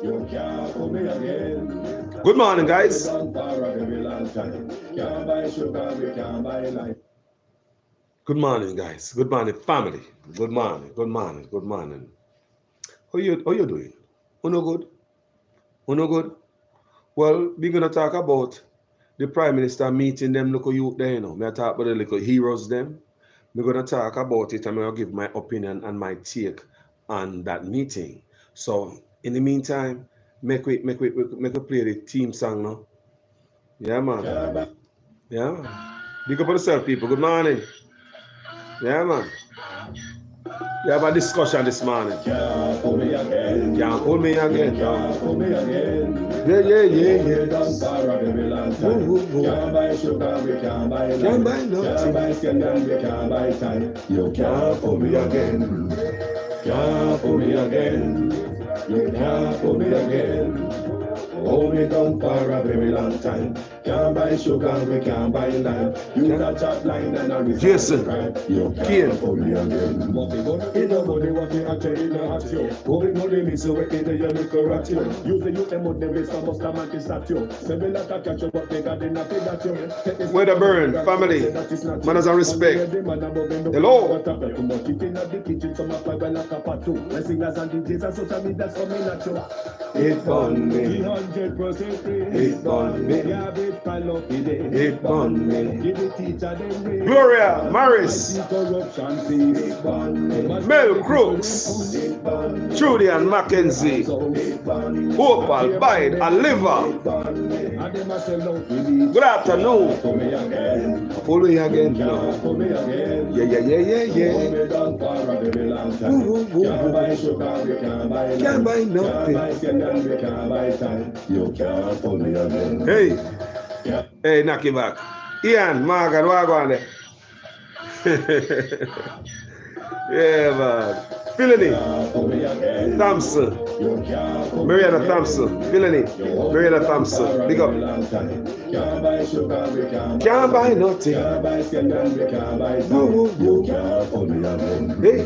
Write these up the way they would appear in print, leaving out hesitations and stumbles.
Good morning, guys. Good morning, guys. Good morning, family. Good morning. Good morning. Good morning. How you doing? Uno good? Uno good? Well, we're gonna talk about the Prime Minister meeting them local youth there, you know. Me talk about the little heroes them. We're gonna talk about it and I'm gonna give my opinion and my take on that meeting. So in the meantime, make we play the team song now. Yeah, man. Yeah, man. Big up on yourself, people. Good morning. Yeah, man. We have a discussion this morning. Can't pull me again. Can't pull me again. Can't pull me again. Yeah. Can't buy sugar, we can't buy life. Can't buy nothing. Can't buy scandal, we can't buy time. You can't pull me again. Can't pull me again. You can't pull me again. Hold me down for a very long time. Can't buy sugar, we can't buy lime. You got chat line and a result. Jason, you can't pull me again. What we gonna in the money, what we actually not at you. Hold money, me so we in the yellow correct you. Use the youth and money, we some must come and statue. Say we like a catch up, but they got enough that you. Where the burn, family, manners and respect. Hello. It on me. 100% it on me. It on me. Gloria Maris, Mel Crooks, Julian Mackenzie, Opal Bide, Aliva. Good afternoon. Follow me again now. Yeah. Can't buy nothing. You can't pull me again. Hey, knock it back. Ian, Morgan, what going there? Yeah, man. Philly, Thompson, Mariana Thompson, Philly, Mariana Thompson. Big up. Can't buy nothing. Can't buy scandal, can't buy time. You can't pull me again. Hey.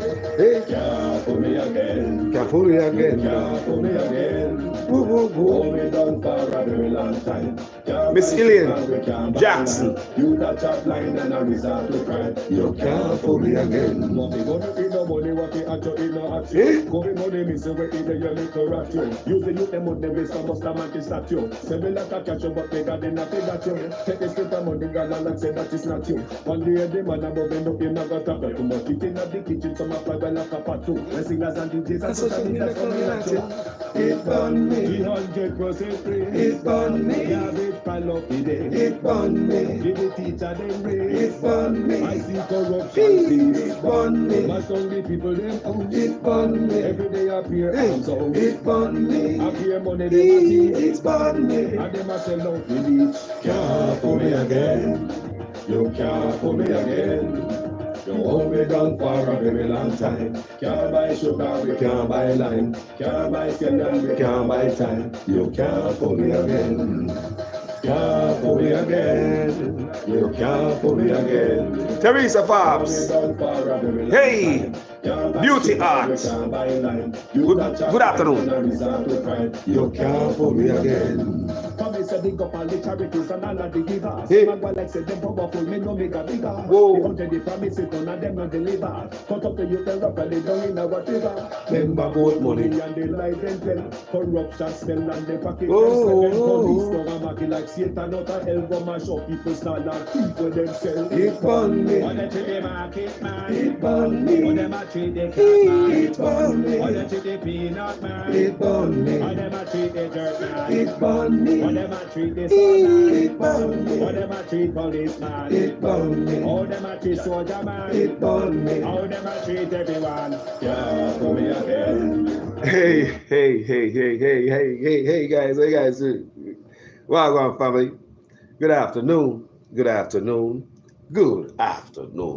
Can't pull me again. Can't pull me again. Can't pull me again. Hold me down for a very long time. Miss Ilian Jackson. You got chat line and a result to cry. You can't pull me again. Money gonna be no money, what we actually in no action. Going money means we in the yellow correct you. Use the youth and money, we some must come and statue. Say we like a catch up, but they got enough that you. Take the script and money, girl, and say that is not you. One day the man above end up in a got up. Too much eating at the kitchen, some of like a pot too. When singers and DJs and social media coming at you. It burn me. 300% free. It burn me. Garbage pile up the day. It burn me. Give the teacher them raise. It burn me. I see corruption. It burn me. My hungry people them out. It burn me. Every day appear arms out. It burn me. Appear money them a see. It burn me. And them a sell out the beach. Can't pull me again. You can't pull me again. You hold me down for a very long time. Can't buy sugar, we can't buy lime. Can't buy scandal, we can't buy time. You can't pull me again. Can't pull me again. You can't pull me again. Teresa Forbes. Hey, Beauty Art. Good afternoon. You can't pull me again. Setting up all the charities and all of the givers. Hey. Man, like said, them powerful, me no make a bigger. Whoa. They wanted the promises, none of them no deliver. Cut up the youth and rock and they down in our river. Them about money and they lie them tell. Corruption smell and they pocket them sell. Police go and mark it like Satan out of hell. Go mash up people start like people themselves. It burn me. On the trade market man. It burn me. On them a trade the cat man. It burn me. On the trade the peanut man. It burn me. On them a trade the dirt man. It burn me. On them a treat the soldier, it burn me. All them a treat policeman, it burn me. All them a treat soldier man, it burn me. All them a treat everyone. Can't pull me again. Hey, guys, welcome, family. Good afternoon.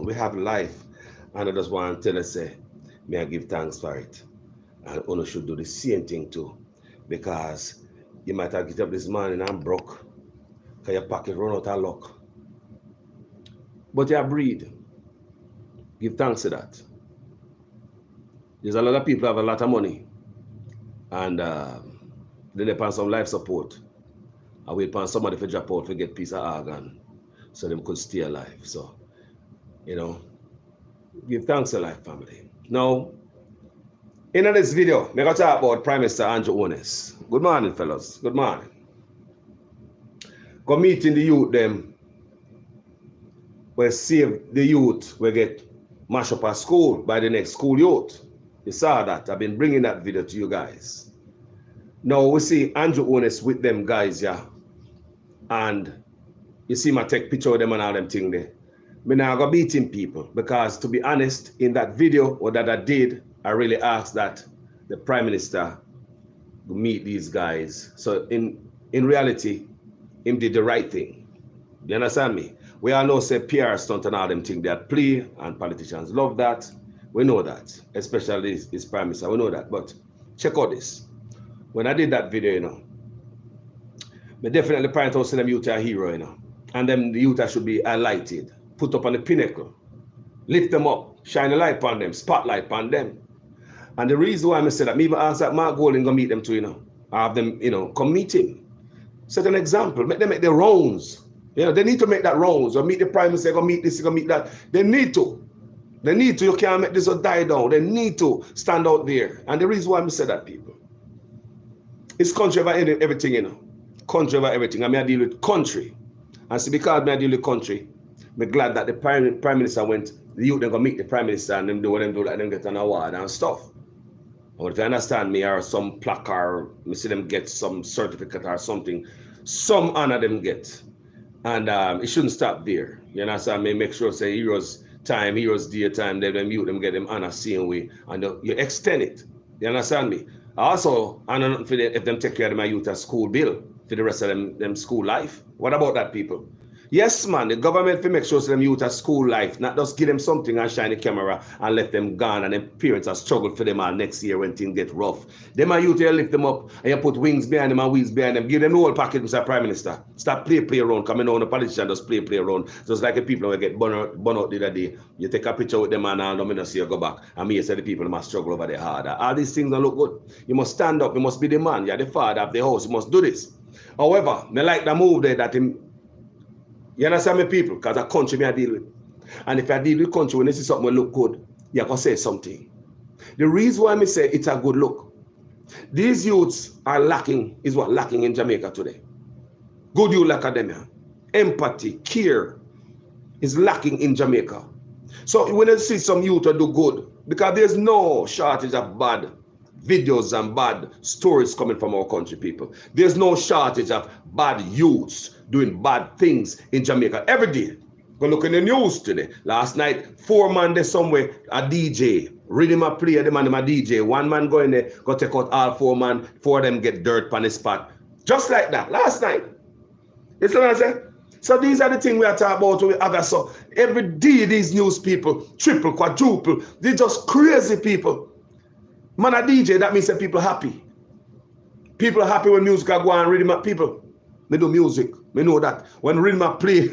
We have life, and I just want to tell us, may I give thanks for it, and Ono should do the same thing too, because you might have get up this morning and broke, because your pocket run out of luck. But you breathe. Give thanks to that. There's a lot of people who have a lot of money, and Then they pass some life support. I wait for somebody to drop out to get piece of organ so them could stay alive. So, you know, give thanks to life, family. Now, in this video, we're going to talk about Prime Minister Andrew Ones. Good morning, fellas. Good morning. Go meeting the youth them. We save the youth. We get mashed up at school by the next school youth. You saw that. I've been bringing that video to you guys. Now we see Andrew Ones with them guys, yeah. And you see my take picture of them and all them thing there. Me now go beating people because, to be honest, in that video or that I did, I really asked that the Prime Minister meet these guys. So in reality, him did the right thing. You understand me? We all know say PR stunt and all them thing that play, and politicians love that. We know that, especially this Prime Minister. We know that. But check out this. When I did that video, you know, I definitely point out to them youth are a hero, you know, and them the youth should be highlighted, put up on the pinnacle, lift them up, shine a light on them, spotlight on them. And the reason why I say that, me even ask that Mark Golding go meet them too, you know, have them, you know, come meet him. Set an example, make them make their rounds. You know, they need to make that rounds, or meet the Prime Minister, go meet this, go meet that. They need to. They need to. You can't make this or die down. They need to stand out there. And the reason why I say that, people, it's country over everything, you know. Country over everything. I mean, I deal with country. And so because I deal with country, I'm glad that the Prime Minister went, the youth then go meet the Prime Minister and them do what them do, like them get an award and stuff. Or if you understand me, or some plaque, or me see them get some certificate or something, some honor them get. And it shouldn't stop there. You understand me? Make sure say heroes time, heroes day time, them youth them get them honor same way. And you extend it. You understand me? Also, I don't know if them take care of my youth at school bill for the rest of them school life. What about that, people? Yes, man, the government will make sure them youth at school life, not just give them something and shine the camera and let them gone, and then parents are struggle for them all next year when things get rough. Them and youth, you lift them up and you put wings behind them and wheels behind them. Give them the whole package, Mr. Prime Minister. Stop play around. Coming on the politician just play around. Just like the people who get burn out the other day. You take a picture with them and all them and see you go back. And me, you say the people must struggle over their hard. All these things don't look good. You must stand up. You must be the man. You're the father of the house. You must do this. However, me like the move there that him. You understand me, people? Because a country me I deal with. And if I deal with country, when you see something that look good, you're going to say something. The reason why I say it's a good look, these youths are lacking, is what lacking in Jamaica today. Good youth academia, empathy, care is lacking in Jamaica. So when you see some youth do good, because there's no shortage of bad videos and bad stories coming from our country, people. There's no shortage of bad youths doing bad things in Jamaica every day. Go look in the news today. Last night, 4 man there somewhere, a DJ, rhythm a play, the man a DJ. 1 man go in there, go take out all 4 man, 4 of them get dirt on the spot. Just like that, last night. You see what I say? So these are the things we are talking about with others. So every day these news people, triple, quadruple, they're just crazy people. Man, a DJ, that means that people happy. People are happy when music go on, rhythm up people. They do music. We know that. When rhythm play,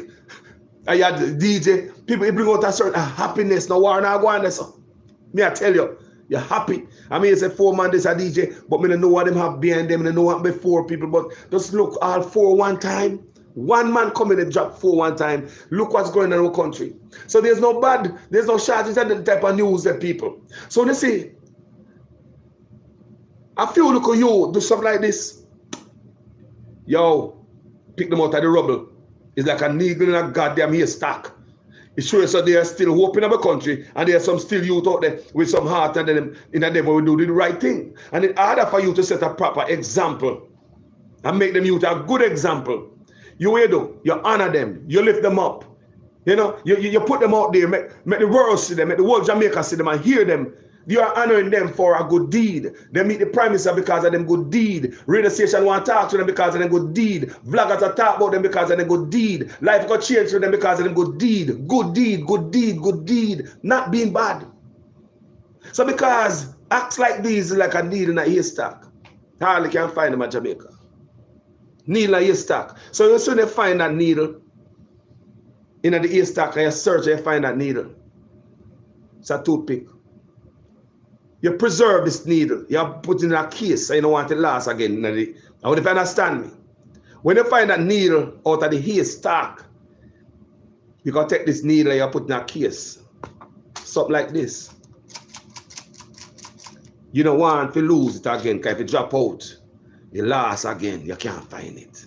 I had DJ, people bring out a certain happiness. No war now go on there. So me I tell you, you're happy. I mean, it's a 4 man, there's a DJ, but me don't know what them have behind them, and know what before people, but just look all 4 one time. 1 man come in and drop 4 one time. Look what's going on in our country. So there's no bad, there's no shortage of the type of news that people. So they say, I feel look at you do something like this. Yo, pick them out of the rubble. It's like a needle in a goddamn haystack. It shows that they are still hope in our country, and there are some still youth out there with some heart, and then in a day we do the right thing. And it's harder for you to set a proper example and make them youth a good example. You will do, you honor them, you lift them up. You know, you put them out there, make the world see them, make the whole Jamaica see them and hear them. You are honoring them for a good deed. They meet the Prime Minister because of them good deed. Radio station want to talk to them because of them good deed. Vloggers are talk about them because of them good deed. Life got changed for them because of them good deed. Good deed, good deed, good deed. Not being bad. So because acts like these is like a needle in a haystack. Hardly can find them at Jamaica. Needle in a haystack. So you soon find that needle in the haystack and you search and you find that needle. It's a toothpick. You preserve this needle. You put it in a case so you don't want it to last again. I would if you understand me. When you find that needle out of the haystack, you can take this needle and you put in a case. Something like this. You don't want to lose it again, because if you drop out, you lost again, you can't find it.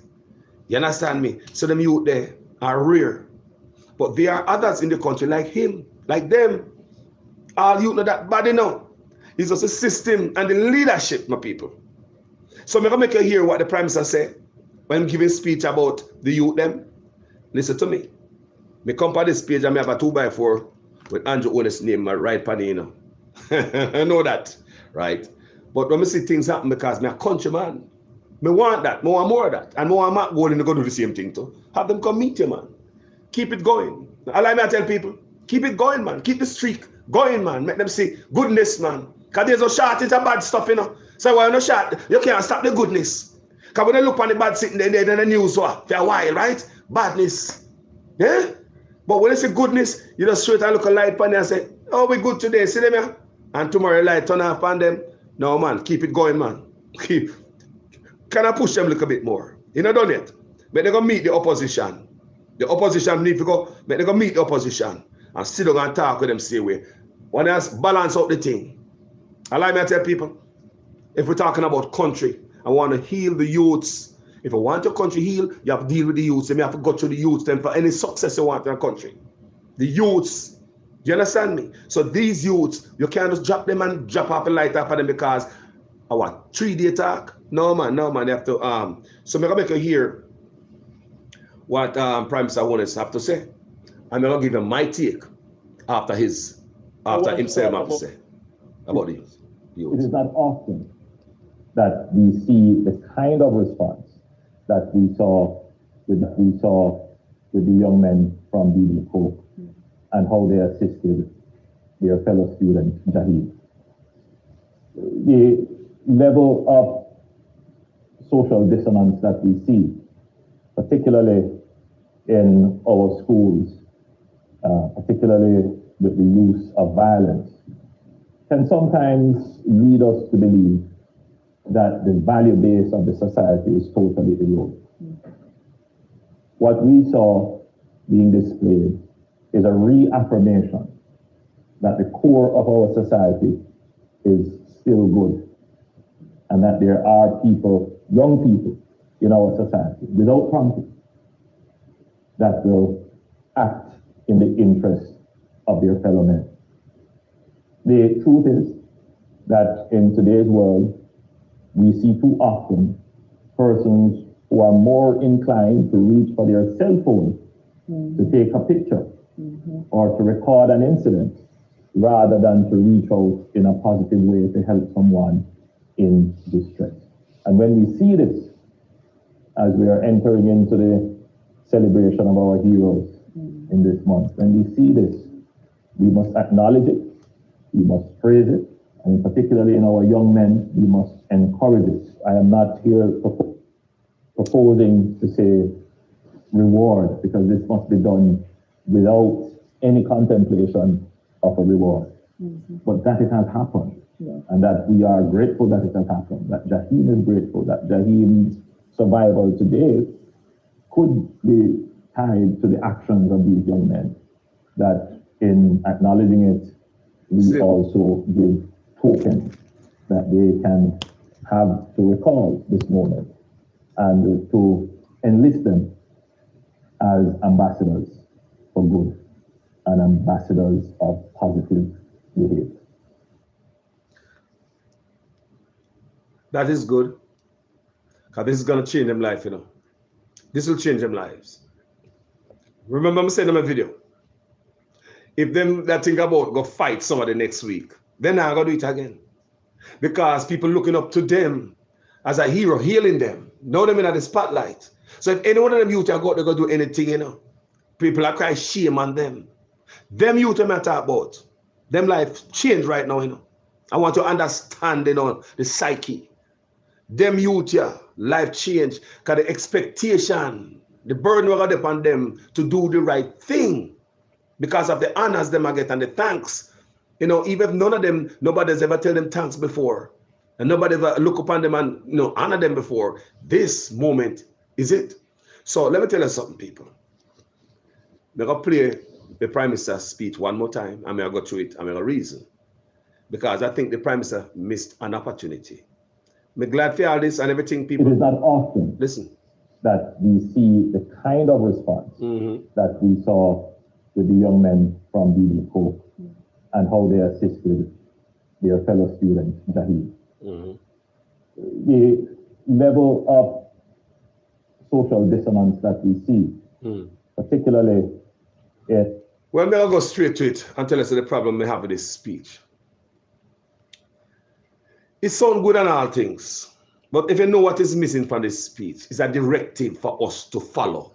You understand me? So them youth there are rare. But there are others in the country like him, like them. All youth know that body now. It's just a system and the leadership, my people. So I'm going to make you hear what the Prime Minister said when giving speech about the youth them. Listen to me. Me come on this page and I have a 2x4 with Andrew Owen's name right on it, you know. I know that, right? But when I see things happen because I'm a countryman, I want that, I want more of that. And I want Mark Golding to go do the same thing too. Have them come meet you, man. Keep it going. Allow me to tell people, keep it going, man. Keep the streak going, man. Make them see goodness, man. Because there's no shortage of bad stuff, you know. So why no short? You can't stop the goodness. Because when they look on the bad sitting there in the news for a while, right? Badness. Yeah? But when they say goodness, you just straight and look a light on them and say, oh, we good today, see them here? And tomorrow light turn off on them. No, man, keep it going, man. Can I push them a little bit more? You know, done yet? But they're going to meet the opposition. The opposition need to go, but they're going to meet the opposition and sit down and talk with them same way. When they balance out the thing. Allow me to tell people, if we're talking about country, I want to heal the youths. If you want your country healed, you have to deal with the youths. You have to go through the youths then for any success you want in a country. The youths, do you understand me? So these youths, you can't just drop them and drop off a light off of them because I want 3-day talk. No man, you have to so I'm gonna make you hear what Prime Minister Wallace have to say. I'm gonna give him my take after himself have to say about the youth. It is not often that we see the kind of response that we saw with the young men from BB Coke and how they assisted their fellow student Jahid. The level of social dissonance that we see, particularly in our schools, particularly with the use of violence, can sometimes lead us to believe that the value base of the society is totally eroded. What we saw being displayed is a reaffirmation that the core of our society is still good, and that there are people, young people in our society, without prompting, that will act in the interest of their fellow men. The truth is that in today's world, we see too often persons who are more inclined to reach for their cell phone to take a picture or to record an incident rather than to reach out in a positive way to help someone in distress. And when we see this, as we are entering into the celebration of our heroes in this month, when we see this, we must acknowledge it, we must praise it, and particularly in our young men, we must encourage it. I am not here proposing to say reward, because this must be done without any contemplation of a reward. But that it has happened, and that we are grateful that it has happened, that Jahim is grateful, that Jahim's survival today could be tied to the actions of these young men, that in acknowledging it, we also give token that they can have to recall this moment and to enlist them as ambassadors for good and ambassadors of positive behavior. That is good, because this is going to change them life, you know. This will change them lives. Remember me saying in my video, if them that think about go fight somebody next week, then I'm going to do it again. Because people looking up to them as a hero, healing them, know them in the spotlight. So if any one of them youth are going to go do anything, you know, people are crying shame on them. Them youth I'm talking about, them life change right now, you know. I want to understand, you know, the psyche. Them youth, yeah, life change. Because the expectation, the burden we got upon them to do the right thing because of the honors them I get and the thanks. You know, even if none of them, nobody's ever tell them thanks before, and nobody ever look upon them and, you know, honor them before, this moment is it. So let me tell you something, people. I'm going to play the Prime Minister's speech one more time. I'm going to go through it. I'm going to reason. Because I think the Prime Minister missed an opportunity. I'm glad for all this and everything, people. It is not often that we see the kind of response that we saw with the young men from BB Coke and how they assisted their fellow students, Jahid. The level of social dissonance that we see, particularly if... Well, I'm going to go straight to it and tell us the problem we have with this speech. It sounds good on all things, but if you know what is missing from this speech, it's a directive for us to follow.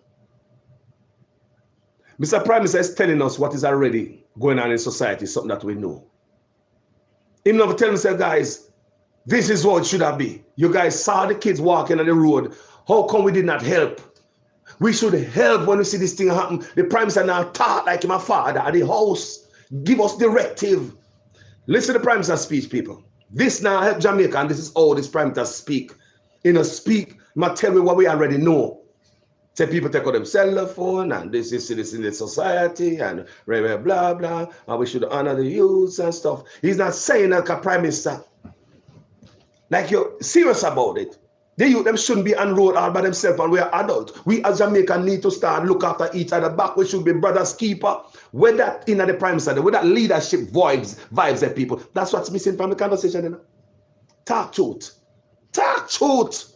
Mr. Prime Minister is telling us what is already going on in society, something that we know. He never tell us, guys, this is what it should have been. You guys saw the kids walking on the road. How come we did not help? We should help when we see this thing happen. The Prime Minister now talk like my father at the house. Give us directive. Listen to the Prime Minister's speech, people. This now help Jamaica, and this is all this Prime Minister speak. You know, speak, might tell me what we already know. Say people take out them cell phone, and this is in the society, and blah, blah, blah, and we should honor the youths and stuff. He's not saying that, Prime Minister. Like, you're serious about it. The youth, them shouldn't be on road all by themselves, and we are adults. We as Jamaica need to start look after each other back. We should be brothers keeper. With that in the Prime Minister, with that leadership vibes that people. That's what's missing from the conversation, you know. Talk truth. Talk truth.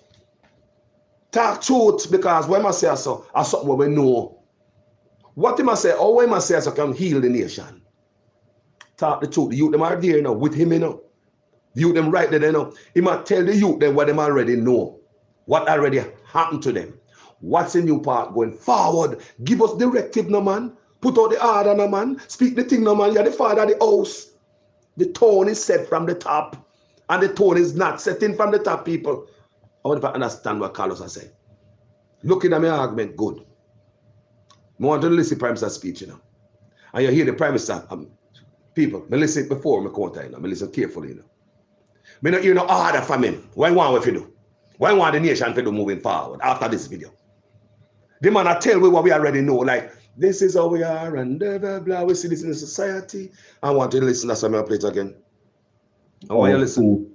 Talk truth, because when I say so, I something what we know. What he must say, or when I say so can heal the nation. Talk the truth. The youth them are there, you know, with him, you know. The youth them right there, you know. He might tell the youth them what them already know. What already happened to them. What's the new part going forward? Give us directive, no man. Put out the order, no man. Speak the thing, no man. You're the father of the house. The tone is set from the top. And the tone is not setting from the top, people. I want to understand what Carlos has said. Looking at my argument, good. I want to listen to Prime Minister's speech, you know. And you hear the Prime Minister, people, I listen before I come, you know. I listen carefully, you know. I don't hear no order from him. What I want to do? What I want the nation to do moving forward after this video? The man I tell me what we already know, like, this is how we are, and blah, blah, blah. We see this in the society. I want to listen. That's why I'm going to play it again. I want you to listen.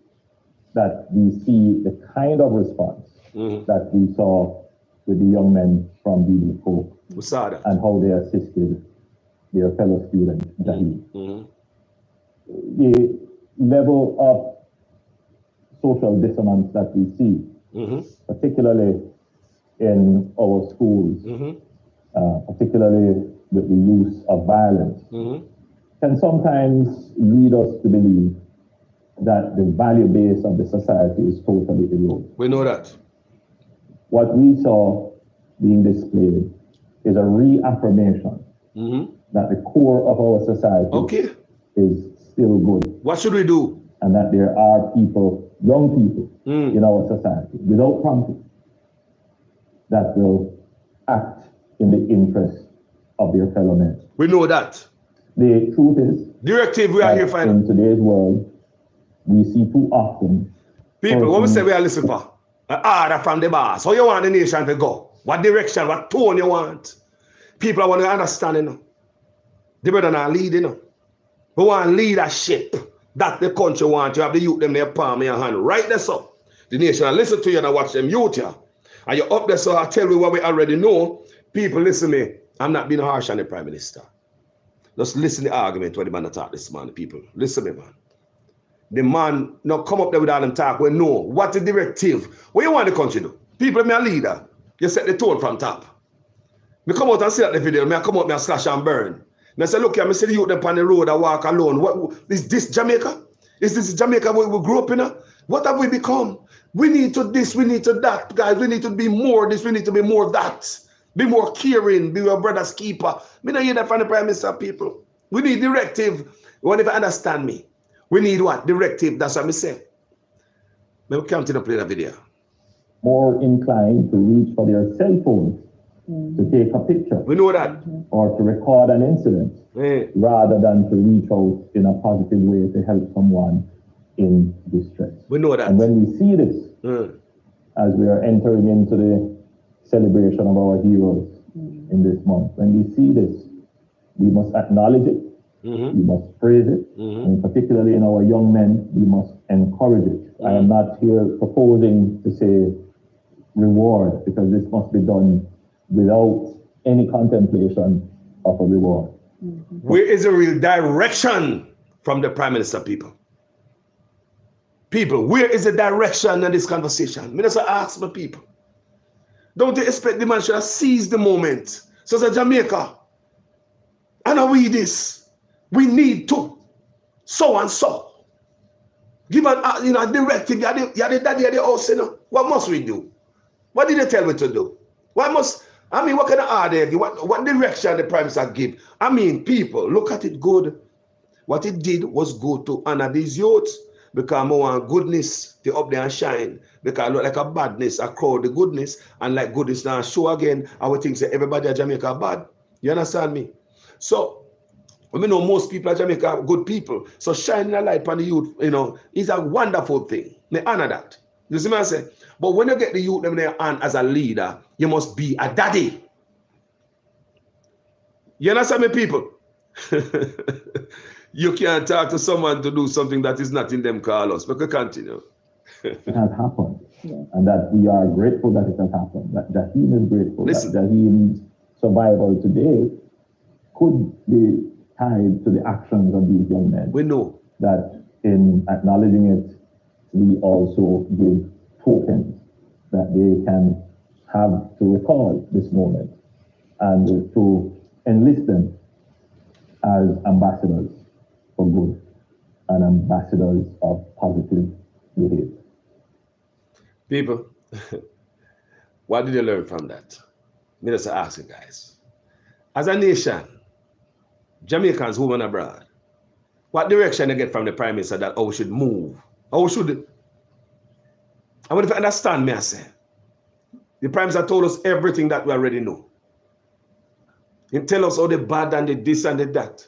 That we see the kind of response that we saw with the young men from BB Coke. We saw that. And how they assisted their fellow students, Jahid. The level of social dissonance that we see, particularly in our schools, particularly with the use of violence, can sometimes lead us to believe that the value base of the society is totally eroded. We know that. What we saw being displayed is a reaffirmation that the core of our society is still good. What should we do? And that there are people, young people in our society, without prompting, that will act in the interest of their fellow men. We know that. The truth is, directive we are here for. In today's world, we see too often. People, what we say we are listening for? An order from the boss. How you want the nation to go? What direction, what tone you want? People want to understand, you know. They better not lead, you know. We want leadership. That the country want. You have the youth them their palm in your hand. Right there, so. The nation will listen to you and watch them youth here. And you're up there, so I tell you what we already know. People, listen to me. I'm not being harsh on the Prime Minister. Just listen to the argument when the man attack this man, people. Listen to me, man. The man now come up there with all them talk. We know what the directive. What you want the country to do? People, me a leader. You set the tone from top. Me come out and see that the video. Me I come out, me a slash and burn. Me say, look here, me see the youth them on the road, I walk alone. What is this Jamaica? Is this Jamaica we grew up in? What have we become? We need to this, we need to that, guys. We need to be more this, we need to be more that. Be more caring, be your brother's keeper. Me don't hear that from the Prime Minister, people. We need directive. You want to understand me? We need what? Directive. That's what I say. Maybe we continue to play the video. More inclined to reach for their cell phones to take a picture. We know that. Or to record an incident. rather than to reach out in a positive way to help someone in distress. We know that. And when we see this, as we are entering into the celebration of our heroes in this month, when we see this, we must acknowledge it, we must praise it, and particularly in our young men, we must encourage it. I am not here proposing to say reward, because this must be done without any contemplation of a reward. Where is the real direction from the Prime Minister, people? People, where is the direction in this conversation? Minister ask my people. Don't you expect the man should have seized the moment? So as Jamaica, I know we this. We need to. So and so. Give a directive. You're the daddy of the house, you know. What must we do? What did they tell me to do? What kind of order they give? What direction the Prime Minister give? I mean, people, look at it good. What it did was go to honor these youths, because more want goodness to up there and shine. Because look like a badness, a crowd the goodness, and like goodness now show again, I would think say everybody at Jamaica bad. You understand me? So, we know most people at Jamaica are good people. So shining a light on the youth, is a wonderful thing. They honor that. You see what I say? But when you get the youth them there on as a leader, you must be a daddy. You understand me, people? You can't talk to someone to do something that is not in them, Carlos. But we continue. It has happened. Yeah. And that we are grateful that it has happened. That Jahim is grateful. Listen. That Jahim's survival today could be tied to the actions of these young men. We know. That in acknowledging it, we also give tokens that they can have to recall this moment and to enlist them as ambassadors for good and ambassadors of positive behavior. People, what did you learn from that? Minister ask you guys. As a nation, Jamaicans home and abroad, what direction they get from the Prime Minister that how we should move? How we should? I want to understand me, I say. The Prime Minister told us everything that we already know. He tell us all the bad and the this and the that.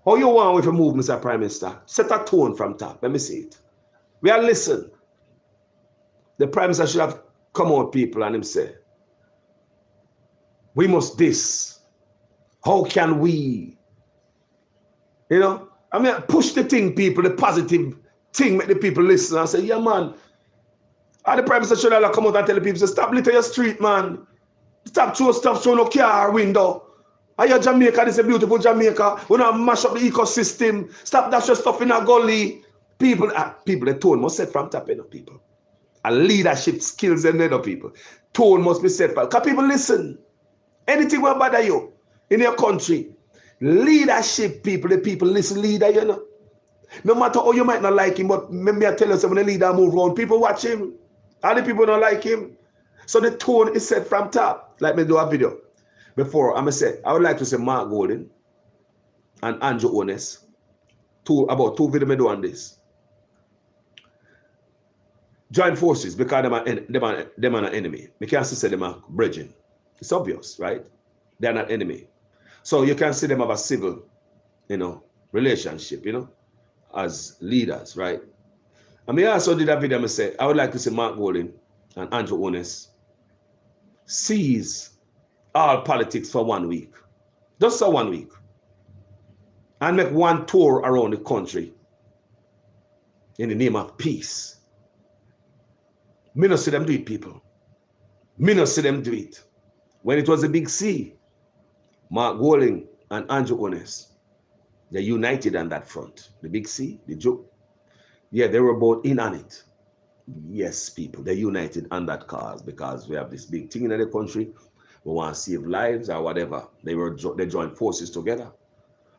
How you want with a move, Mr. Prime Minister? Set a tone from top. Let me see it. We are listen. The Prime Minister should have come out, people, and him say, we must this. How can we? Push the thing, people, the positive thing, make the people listen and say, yeah, man. And the Prime Minister should have come out and tell the people, stop litter your street, man. Stop throwing stuff through no car window. Are you Jamaica? This is a beautiful Jamaica. We don't mash up the ecosystem. Stop that stuff in a gully. People, the tone must set from top, people. And leadership skills and other people. Tone must be set from. Because people listen. Anything will bother you in your country. Leadership, people, the people listen, leader, No matter how you might not like him, but maybe I tell you, when the leader move around, people watch him. All the people don't like him. So the tone is set from top. Like me do a video. Before, I would like to say Mark Golden and Andrew Ones. About two videos me do on this. Join forces because them are an enemy. We can't say them are brethren. It's obvious, right? They're not enemy. So you can see them have a civil, relationship, as leaders, right? I also did a video, I would like to see Mark Golden and Andrew Ones cease all politics for 1 week. Just for 1 week. And make one tour around the country in the name of peace. Me not see them do it, people. Me not see them do it. When it was a big C, Mark Golden and Andrew Ones, they united on that front. The big C, the joke. Yeah, they were both in on it. Yes, people, they united on that cause because we have this big thing in the country. We want to save lives or whatever. They joined forces together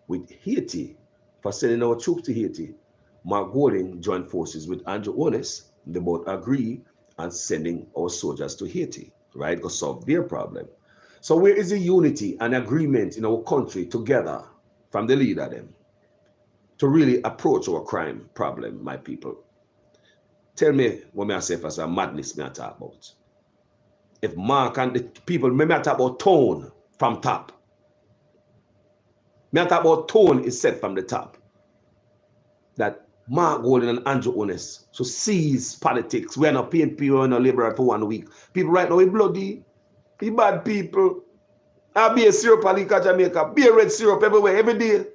with Haiti for sending our troops to Haiti. Mark Golden joined forces with Andrew Ones. They both agree on sending our soldiers to Haiti, right? To solve their problem. So where is the unity and agreement in our country together from the leader then to really approach our crime problem, my people? Tell me what I say as a madness me I talk about. If Mark and the people, maybe I talk about tone from top. Me I talk about tone is set from the top. That Mark Golden and Andrew Honest so seize politics. We are not paying people in a labor for 1 week. People right now we bloody, we bad people. I be a syrup in Jamaica, be a red syrup everywhere, every day.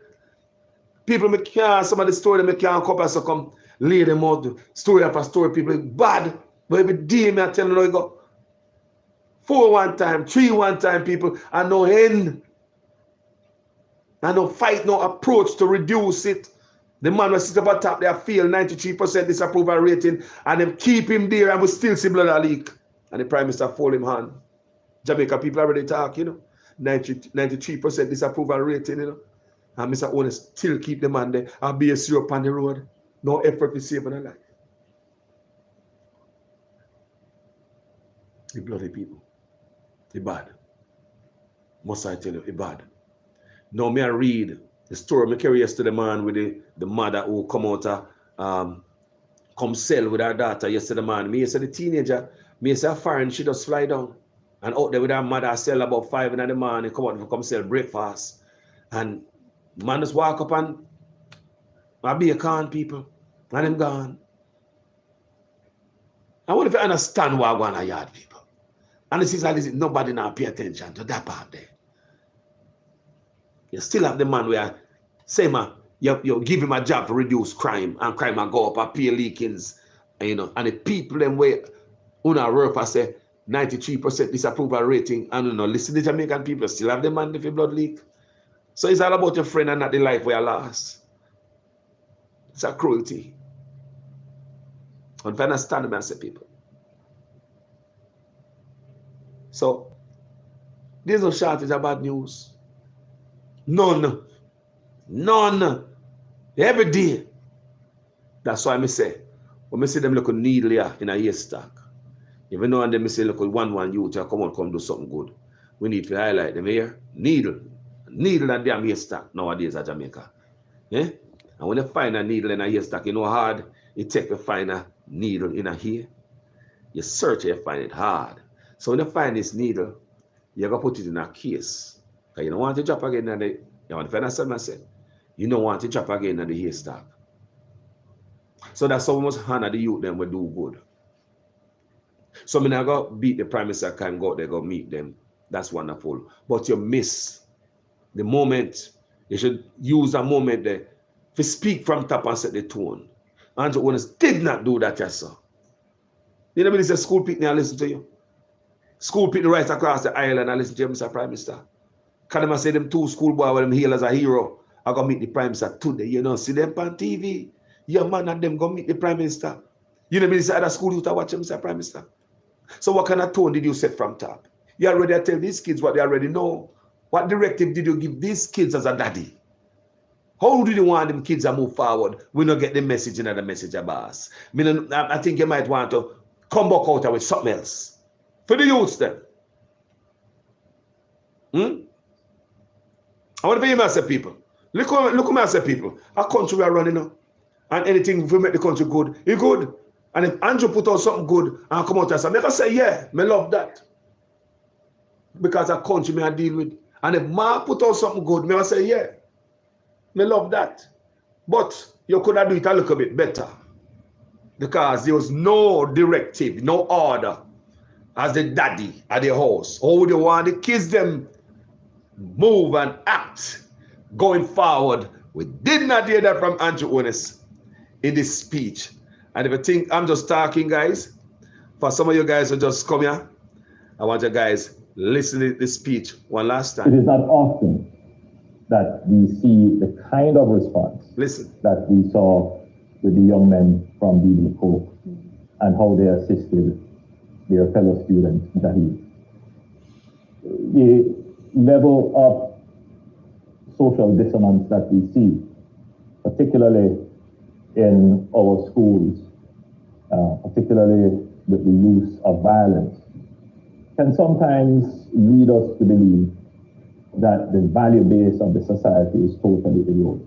People make some of the story they can't come so come lay them out. Story after story, people bad. But every day me I tell you, you go 4 one time, 3 one time, people, and no end. And no fight, no approach to reduce it. The man will sit up on top, they feel 93% disapproval rating, and them keep him there, and we still see blood leak. And the Prime Minister fold him hand. Jamaica people already talk, 93% disapproval rating, And Mr. Honest still keep the man there and be a syrup on the road. No effort to save a life. The bloody people. They bad. Must I tell you, they bad. Now me I read the story me carry yesterday, man, with the mother who come out come sell with her daughter yesterday, man. Me say the teenager, me say foreign, she just fly down. And out there with her mother sell about 5 in the morning, come out to come sell breakfast. And man just walk up and I be a con people. And them gone. I want to understand why I want to yard people. And it is nobody now pay attention to that part there. You still have the man where say man, you give him a job to reduce crime, and crime will go up, and pay leakings, and the people them way una work I say 93% disapproval rating, and listen to Jamaican people still have the man if blood leak. So it's all about your friend and not the life where you lost. It's a cruelty. And if I understand me, I say people. So there's no shortage of bad news. None. Every day. That's why I say, when I see them look needle here in a haystack, even though and them say look one youth come do something good. We need to highlight them here. Needle and damn haystack nowadays at Jamaica. Yeah? And when you find a needle in a haystack, you know how hard it takes to find a needle in a hay. You search it, you find it hard. So when you find this needle, you gotta put it in a case. Because you don't want to drop again in the, you want to understand myself? You don't want to drop again in the haystack. So that's how we must honor the youth them we do good. So I go beat the Prime Minister, can go there, go meet them. That's wonderful. But you miss the moment. You should use a moment there to speak from top and set the tone. Andrew Honest did not do that, yes, sir. You know, say school people and listen to you. School people right across the island and listen to you, Mr. Prime Minister. Can I say them 2 schoolboys with them hail as a hero? I go meet the Prime Minister today. You know, see them on TV. Your man and them go meet the Prime Minister. You know, say other school youth are watching, Mr. Prime Minister. So what kind of tone did you set from top? You already tell these kids what they already know. What directive did you give these kids as a daddy? How do you want them kids to move forward? We don't get the message in the message boss. I think you might want to come back out with something else. For the youths then. I want to be a massive people. Look at massive people. Our country we are running now. And anything if we make the country good, it's good. And if Andrew put out something good and come out and say, I say, yeah, me love that. Because a country me I deal with. And if Mark put out something good, me I say, yeah, me love that. But you could have do it a little bit better. Because there was no directive, no order as the daddy at the house. How would you want the kids them move and act going forward? We did not hear that from Andrew Honest in this speech. And if you think I'm just talking, guys, for some of you guys who just come here, I want you guys listen to this speech one last time. It is not often that we see the kind of response that we saw with the young men from Beagle Coke and how they assisted their fellow students, Zahid. The level of social dissonance that we see, particularly in our schools, particularly with the use of violence, can sometimes lead us to believe that the value base of the society is totally eroded.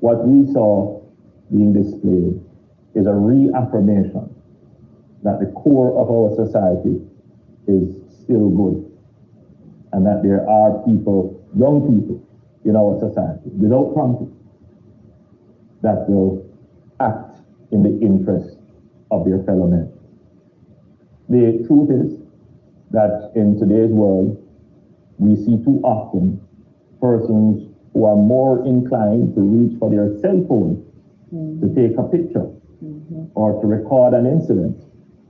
What we saw being displayed is a reaffirmation that the core of our society is still good. and that there are people, young people in our society, without prompting, that will act in the interest of their fellow men. The truth is that in today's world, we see too often persons who are more inclined to reach for their cell phone to take a picture or to record an incident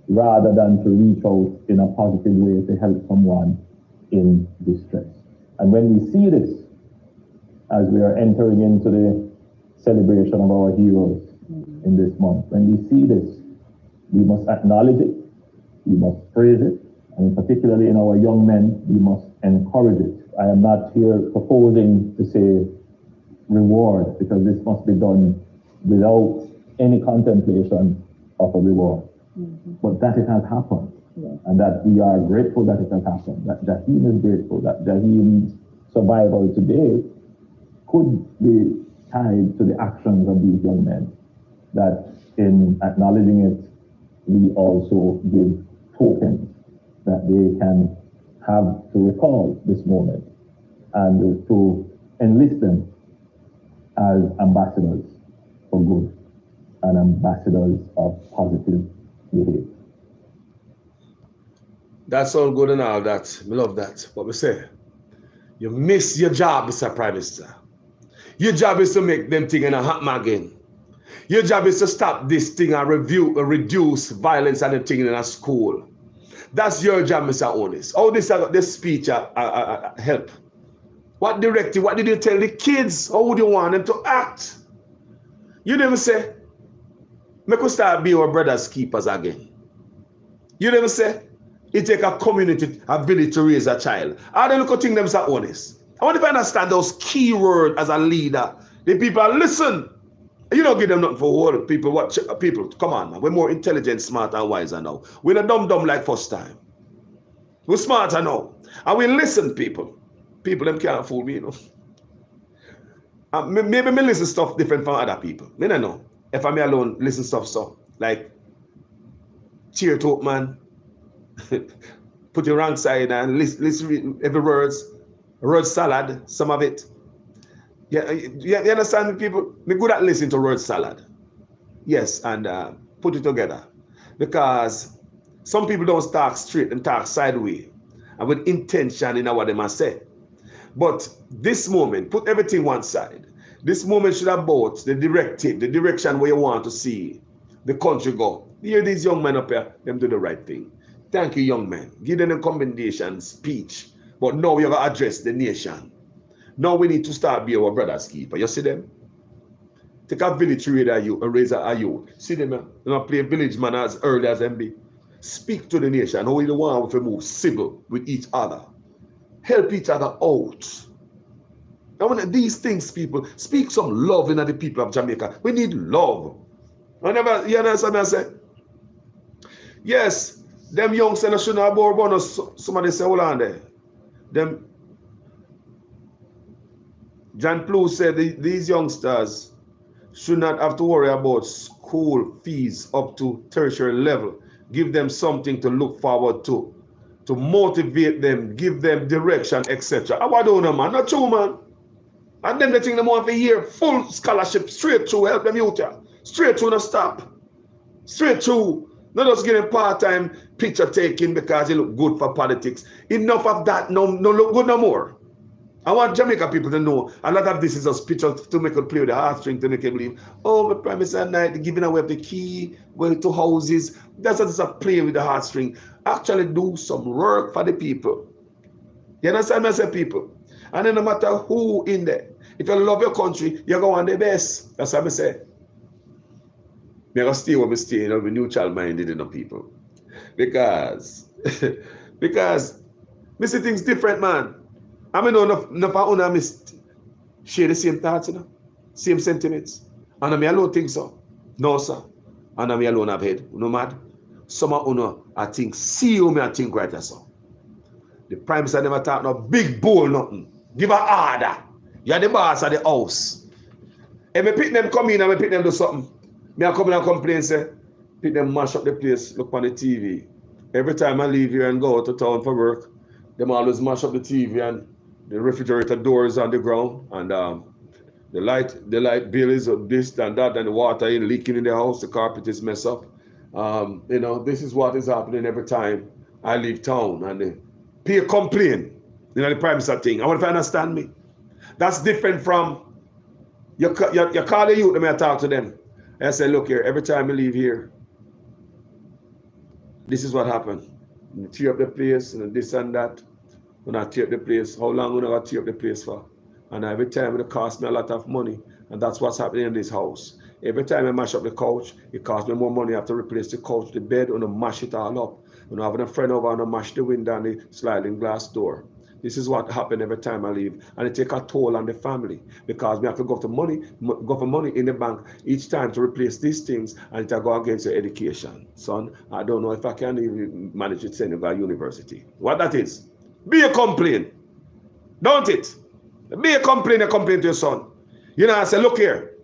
rather than to reach out in a positive way to help someone in distress. And when we see this, as we are entering into the celebration of our heroes in this month, when we see this, we must acknowledge it, we must praise it, and particularly in our young men, we must encourage it. I am not here proposing to say reward, because this must be done without any contemplation of a reward. But that it has happened, and that we are grateful that it has happened, that Jahim is grateful, that Jahim's survival today could be tied to the actions of these young men, that in acknowledging it, we also give tokens that they can have to recall this moment and to enlist them as ambassadors for good and ambassadors of positive behavior. That's all good and all that. We love that. But we say, you miss your job, Mr. Prime Minister. Your job is to make them thing in a happen again. Your job is to stop this thing and reduce violence and the thing in a school. That's your job, Mr. Onis. How this speech help? What directive? What did you tell the kids? How would you want them to act? You never say, make us start be our brothers keepers again. You never say, it take a community, a village to raise a child. How do you look at things, Mr. Onis? I want to understand those key words as a leader. The people listen. You don't give them nothing for all people. What people? Come on, man. We're more intelligent, smart, and wiser now. We're not dumb like first time. We're smarter now, and we listen, people. People them can't fool me, you know. Maybe me listen stuff different from other people. Me don't know. If I'm alone, listen stuff so like cheer talk, man. Put your wrong side and listen every word salad, some of it. Yeah, you understand, people? Me good at listening to word salad. Yes, and put it together. Because some people don't talk straight and talk sideways and with intention in what they must say. But this moment, put everything one side. This moment should have brought the directive, the direction where you want to see the country go. Hear these young men up here, them do the right thing. Thank you, young men. Give them a commendation speech. But now we have to address the nation. Now we need to start be our brother's keeper. You see them? Take a village to raise a youth. See them? You know, play village man as early as them be. Speak to the nation. How we don't want to move civil with each other. Help each other out. I want these things, people. Speak some love in the people of Jamaica. We need love. Whenever you understand me, I say, yes, them youngsters shouldn't have born us. Somebody say, hold on there. Them John Plough said these youngsters should not have to worry about school fees up to tertiary level. Give them something to look forward to motivate them, give them direction, etc. I don't know, man. Not true, man. And then they think they want to hear full scholarship straight through, help them youth here. Straight through, no stop. Straight through. Not just getting part-time picture taking because it look good for politics. Enough of that, no look good no more. I want Jamaica people to know a lot of this is just pictures to make it play with the heartstring to make them believe, oh, the Prime Minister at night giving away the key to houses. That's just a play with the heartstring. Actually do some work for the people. You understand me, I say, people? And then no matter who in there, if you love your country, you're going to the best. That's what I say. I'm going to stay where I stay, you know, be neutral-minded, you know, people. Because me see things different, man. I mean, no, share the same thoughts, you know, same sentiments. And I alone think so. No, sir. And I alone have head. No mad. Some of you, I think, see you, I think right there, so. The Prime Minister never talk no big bull, nothing. Give a order. You're the boss of the house. If me pick them come in and me pick them do something, me I come in and complain, say, pick them mash up the place, look on the TV. Every time I leave here and go to town for work, Them always mash up the TV and the refrigerator doors on the ground, and the light bill is this and that, and the water is leaking in the house, the carpet is messed up. You know, this is what is happening every time I leave town, and the peer complain. You know, the prime minister thing. I want to understand me. That's different from you call the youth, and I talk to them. And I say, look here, every time you leave here, this is what happened. You tear up the place, and this and that. When I tear up the place, how long will I tear up the place for? And every time it costs me a lot of money, and that's what's happening in this house. Every time I mash up the couch, it costs me more money. I have to replace the couch, the bed, and I mash it all up. When I have a friend over and I mash the window and the sliding glass door. This is what happens every time I leave, and it takes a toll on the family because we have to go for money in the bank each time to replace these things, and it go against your education, son. I don't know if I can even manage to send you to university. What that is? Be a complaint, don't it? Be a complaint to your son. You know, I say, look here.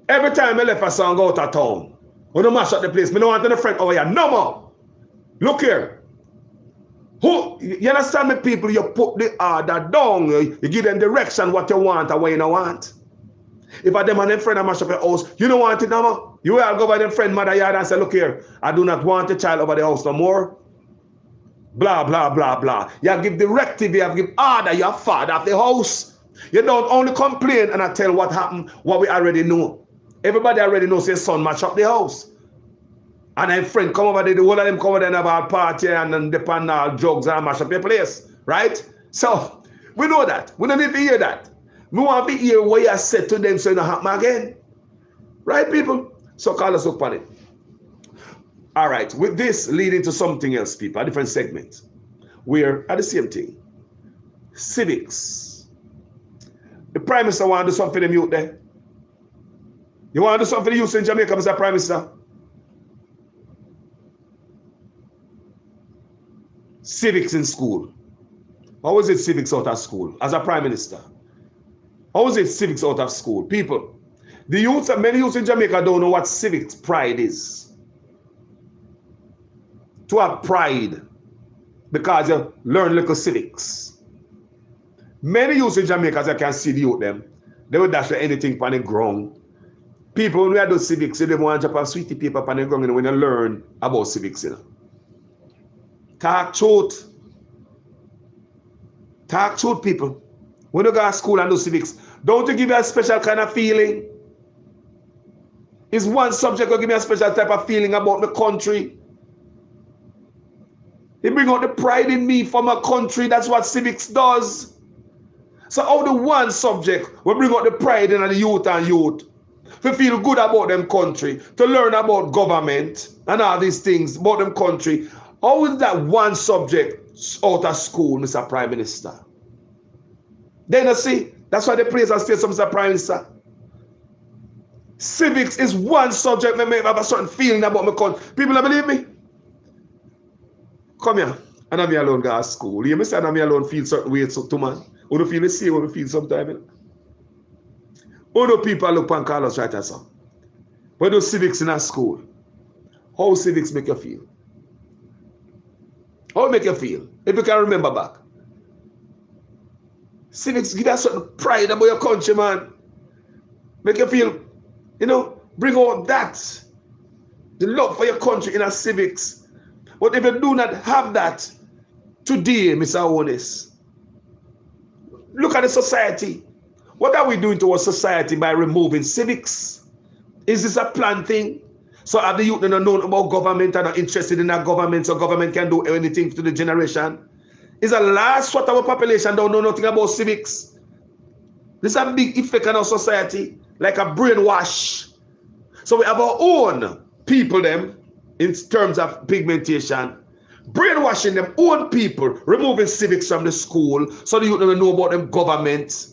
Every time I left a son go out of town, when I mash up the place, I don't want any friend over here no more. Look here. You understand me, people? You put the order down. You give them direction what you want and what you don't want. If I them and them friend and mash up your house, you don't want it no more. You will go by them friend mother yard and say, look here, I do not want a child over the house no more. Blah, blah, blah, blah. You give directive, you give order, you are father of the house. You don't only complain and I tell what happened, what we already know. Everybody already knows his son match up the house. And then friend come over there, the whole of them come over there and have a party and then depend on drugs and mash up your place. Right? So, we know that. We don't need to hear that. We want to hear what you said to them so it don't happen again. Right, people? So call us up on it. All right, with this leading to something else, people, a different segment. We're at the same thing. Civics. The Prime Minister want to do something for the youth there. You want to do something for the youth in Jamaica, Mr. Prime Minister? Civics in school. How is it civics out of school as a Prime Minister? How is it civics out of school? People, the youth, many youths in Jamaica don't know what civics pride is. To have pride because you learn little civics. Many youths in Jamaica, as I can see the youth them, they would dash anything on the ground. People, when we do civics, they want to drop a sweetie paper on the ground, you know, when you learn about civics. You know. Talk truth. Talk truth, people. When you go to school and do civics, don't you give you a special kind of feeling? It's one subject will give me a special type of feeling about the country. It bring out the pride in me for my country. That's what civics does. So how the one subject will bring out the pride in the youth and youth to feel good about them country, to learn about government and all these things about them country. How is that one subject out of school, Mr. Prime Minister? Then you see, that's why the praise and states of Mr. Prime Minister. Civics is one subject that may have a certain feeling about my country. People don't believe me? Come here. And I'm alone go to school. You say I'm alone feel certain ways to man. You don't feel the same way we feel sometimes. Other people look and call us right as so. When do civics in a school? How civics make you feel? How it make you feel? If you can remember back. Civics give you a certain pride about your country, man. Make you feel, you know, bring out that. The love for your country in a civics. But if you do not have that today, Mr. Onis, look at the society. What are we doing to our society by removing civics? Is this a planned thing? So have the youth not known about government and are interested in our government so government can do anything to the generation? Is a large swath of our population don't know nothing about civics? This is a big effect on our society, like a brainwash. So we have our own people them in terms of pigmentation, brainwashing them own people, removing civics from the school so the youth don't know about them government.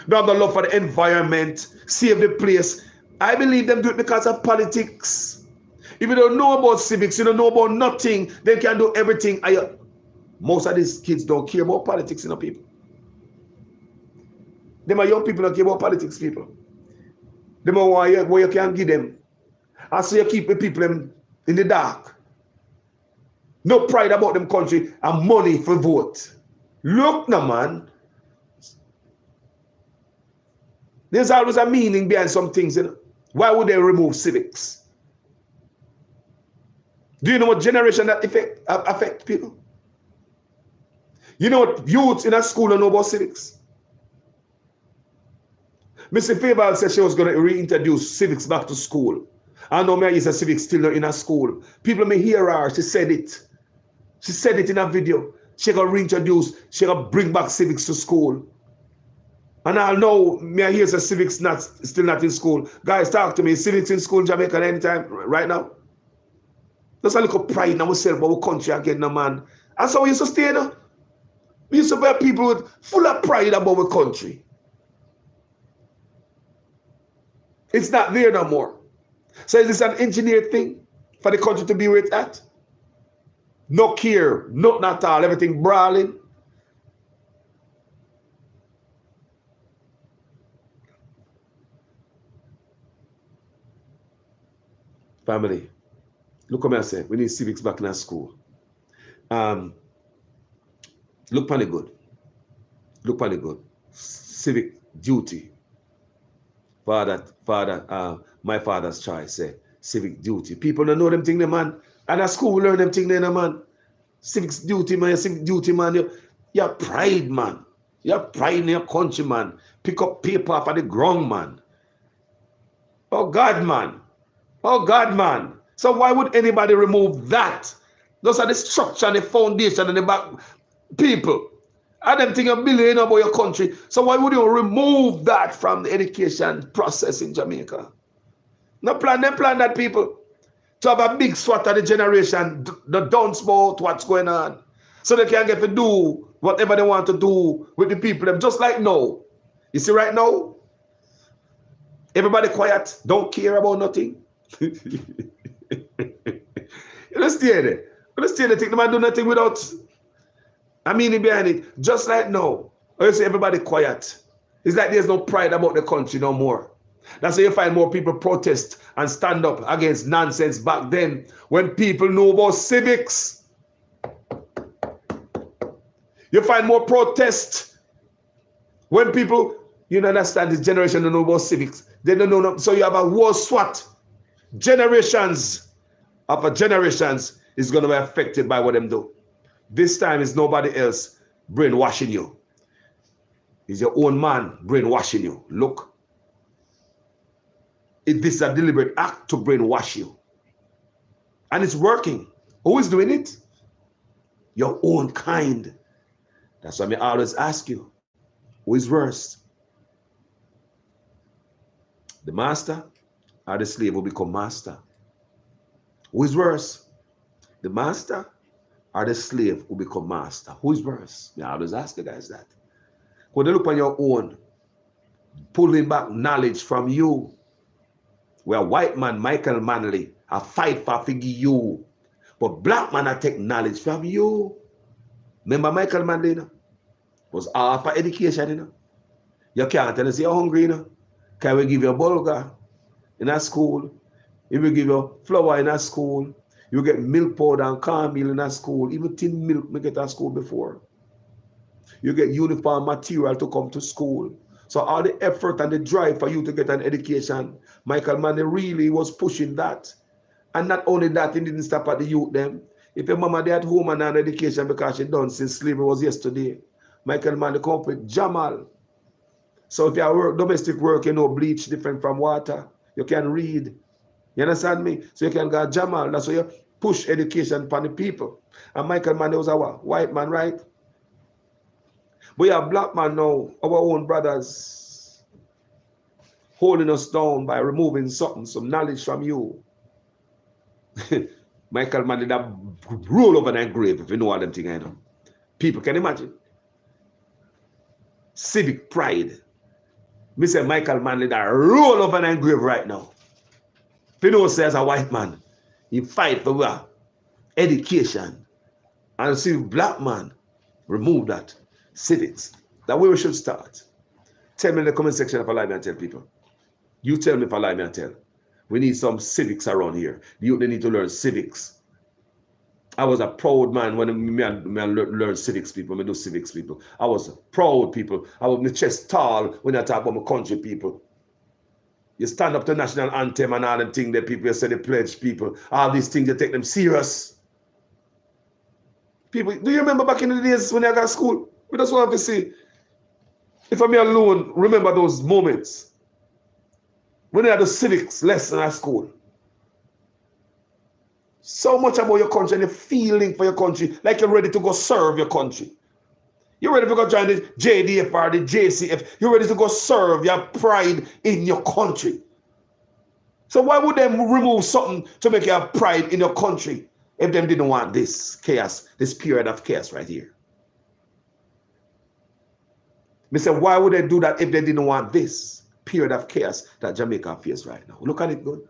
They have the love for the environment, save the place. I believe them do it because of politics. If you don't know about civics, you don't know about nothing, they can do everything. Most of these kids don't care about politics, you know, people. Them are young people don't care about politics, people. Them are what you can give them. And so you keep the people in the dark. No pride about them country and money for vote. Look now, man. There's always a meaning behind some things, you know. Why would they remove civics? Do you know what generation that affect people? You know what youths in a school don't know about civics? Mr. Faval said she was going to reintroduce civics back to school. I know me is a civics still not in a school. People may hear her, she said it. She said it in a video. She going to reintroduce, she going to bring back civics to school. And I know me I hear the civics still not in school. Guys, talk to me. Civics in school in Jamaica anytime right now? That's a little pride in ourselves, about our country again, no, man. And so we used to stay there. We used to be people with full of pride about our country. It's not there no more. So is this an engineered thing for the country to be where it's at? No care, nothing at all, everything brawling. Family, look what I say. We need civics back in our school. Look pretty good. Look pretty good. Civic duty. My father's choice say civic duty. People don't know them thing, man. And at school we learn them thing, man. Civics duty, man. Civic duty, man. You have pride, man. You have pride in your country, man. Pick up paper off of the ground, man. Oh God, man. Oh God, man. So why would anybody remove that? Those are the structure and the foundation and the back people. And them think a billion about your country. So why would you remove that from the education process in Jamaica? No plan, they plan that, people. To have a big swat of the generation, the dunce about what's going on. So they can get to do whatever they want to do with the people. Them just like now. You see right now? Everybody quiet, don't care about nothing. You don't stay there. You don't stay there, think the man do nothing without I mean behind it. Just like now. You see everybody quiet. It's like there's no pride about the country no more. That's why you find more people protest and stand up against nonsense back then when people know about civics. You find more protest when people, you understand, this generation don't know about civics. They don't know. So you have a war swat. Generations after generations is going to be affected by what them do. This time is nobody else brainwashing you. It's your own man brainwashing you. Look. This is a deliberate act to brainwash you. And it's working. Who is doing it? Your own kind. That's why I always ask you, who is worse? The master or the slave who become master? Who is worse? The master or the slave who become master? Who is worse? I always ask the guys that. When they look on your own, pulling back knowledge from you, where white man, Michael Manley, a fight for figure you, but black man, I take knowledge from you. Remember Michael Manley, you know, was all for education, you know. You can't tell us you're hungry, you know. Can we give you a burger in a school? If we give you flour in a school, you get milk powder and cornmeal in a school. Even tin milk we get at school before. You get uniform material to come to school. So all the effort and the drive for you to get an education, Michael Manley really was pushing that. And not only that, he didn't stop at the youth them. If your mama they at home and an education because she done since slavery was yesterday, Michael Manley come up with Jamal. So if you work domestic work, you know bleach different from water. You can read. You understand me? So you can go Jamal. That's why you push education upon the people. And Michael Manley was a white man, right? We have black man now, our own brothers, holding us down by removing something, some knowledge from you. Michael Manley that roll over that grave, if you know all them things I know. People can imagine. Civic pride. Me say Michael Manley that roll over that grave right now. If you know says a white man, he fight for what? Education. And see black man remove that. Civics. That's where we should start. Tell me in the comment section if I lie me and tell people. You tell me if I lie me and tell. We need some civics around here. They need to learn civics. I was a proud man when I learn civics people, when I do civics people. I was proud people. I was my chest tall when I talk about my country people. You stand up to national anthem and all them things that people say, the pledge people, all these things, you take them serious. People, do you remember back in the days when I got to school? We just want to see, if I'm alone, remember those moments when I had the civics lesson at school. So much about your country and the feeling for your country, like you're ready to go serve your country. You're ready to go join the JDF or the JCF. You're ready to go serve your pride in your country. So why would they remove something to make you have pride in your country if they didn't want this chaos, this period of chaos right here? Me say, why would they do that if they didn't want this period of chaos that Jamaica faces right now? Look at it good.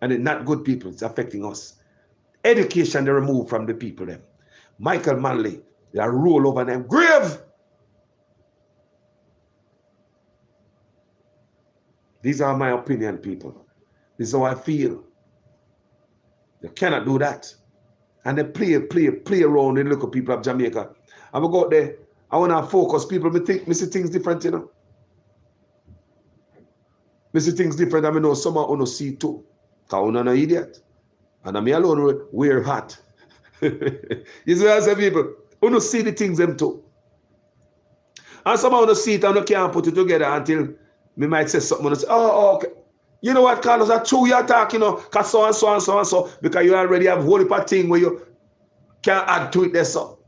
And it's not good people, it's affecting us. Education they remove from the people them. Michael Manley, they are roll over them grave. These are my opinion, people. This is how I feel. You cannot do that. And they play around and look at people of Jamaica. I will go out there, I want to focus. People me see things different, you know. Me see things different, I know some of you see too. Because I'm not an idiot. And I'm alone wear hat. You see what I say, people? You don't see the things them too. And some of you see it and you can't put it together until me might say something and say, oh, okay. You know what, Carlos, that's true you're talking, you know, because so and so and so and so, because you already have a whole heap of thing where you can't add to it there, so.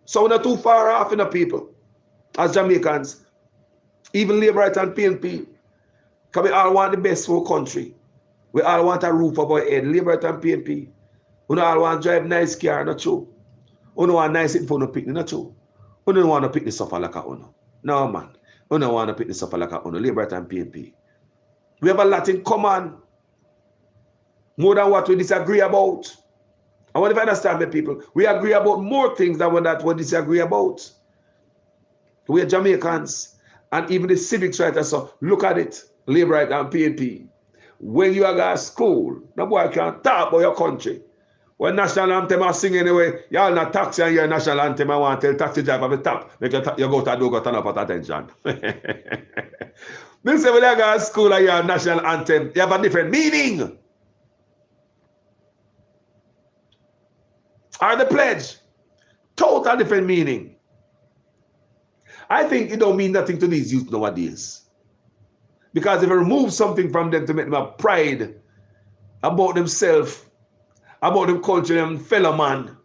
So we're not too far off, you know, people, as Jamaicans, even Labour and PNP, because we all want the best for our country. We all want a roof above our head, Labour and PNP. We all want to drive nice car, not true. We don't want nice for no picnic, not true. We don't want to pick the suffer like a uno. No, man. We don't want to pick the suffer like a uno, Labour and PNP. We have a lot in common, more than what we disagree about. I want to understand me, people. We agree about more things than what we disagree about. We are Jamaicans, and even the civics writers, so look at it, Labour and PNP. When you are at school, no boy can't talk about your country. When national anthem are singing anyway, you all not taxi and your national anthem, I want to tell taxi driver to tap, make you go to do go turn up at attention. This is when you go to school and your national anthem, you have a different meaning. Or the pledge, total different meaning. I think it don't mean nothing to these youth nowadays. Because if you remove something from them to make them have pride about themselves, about them culture, them fellow man,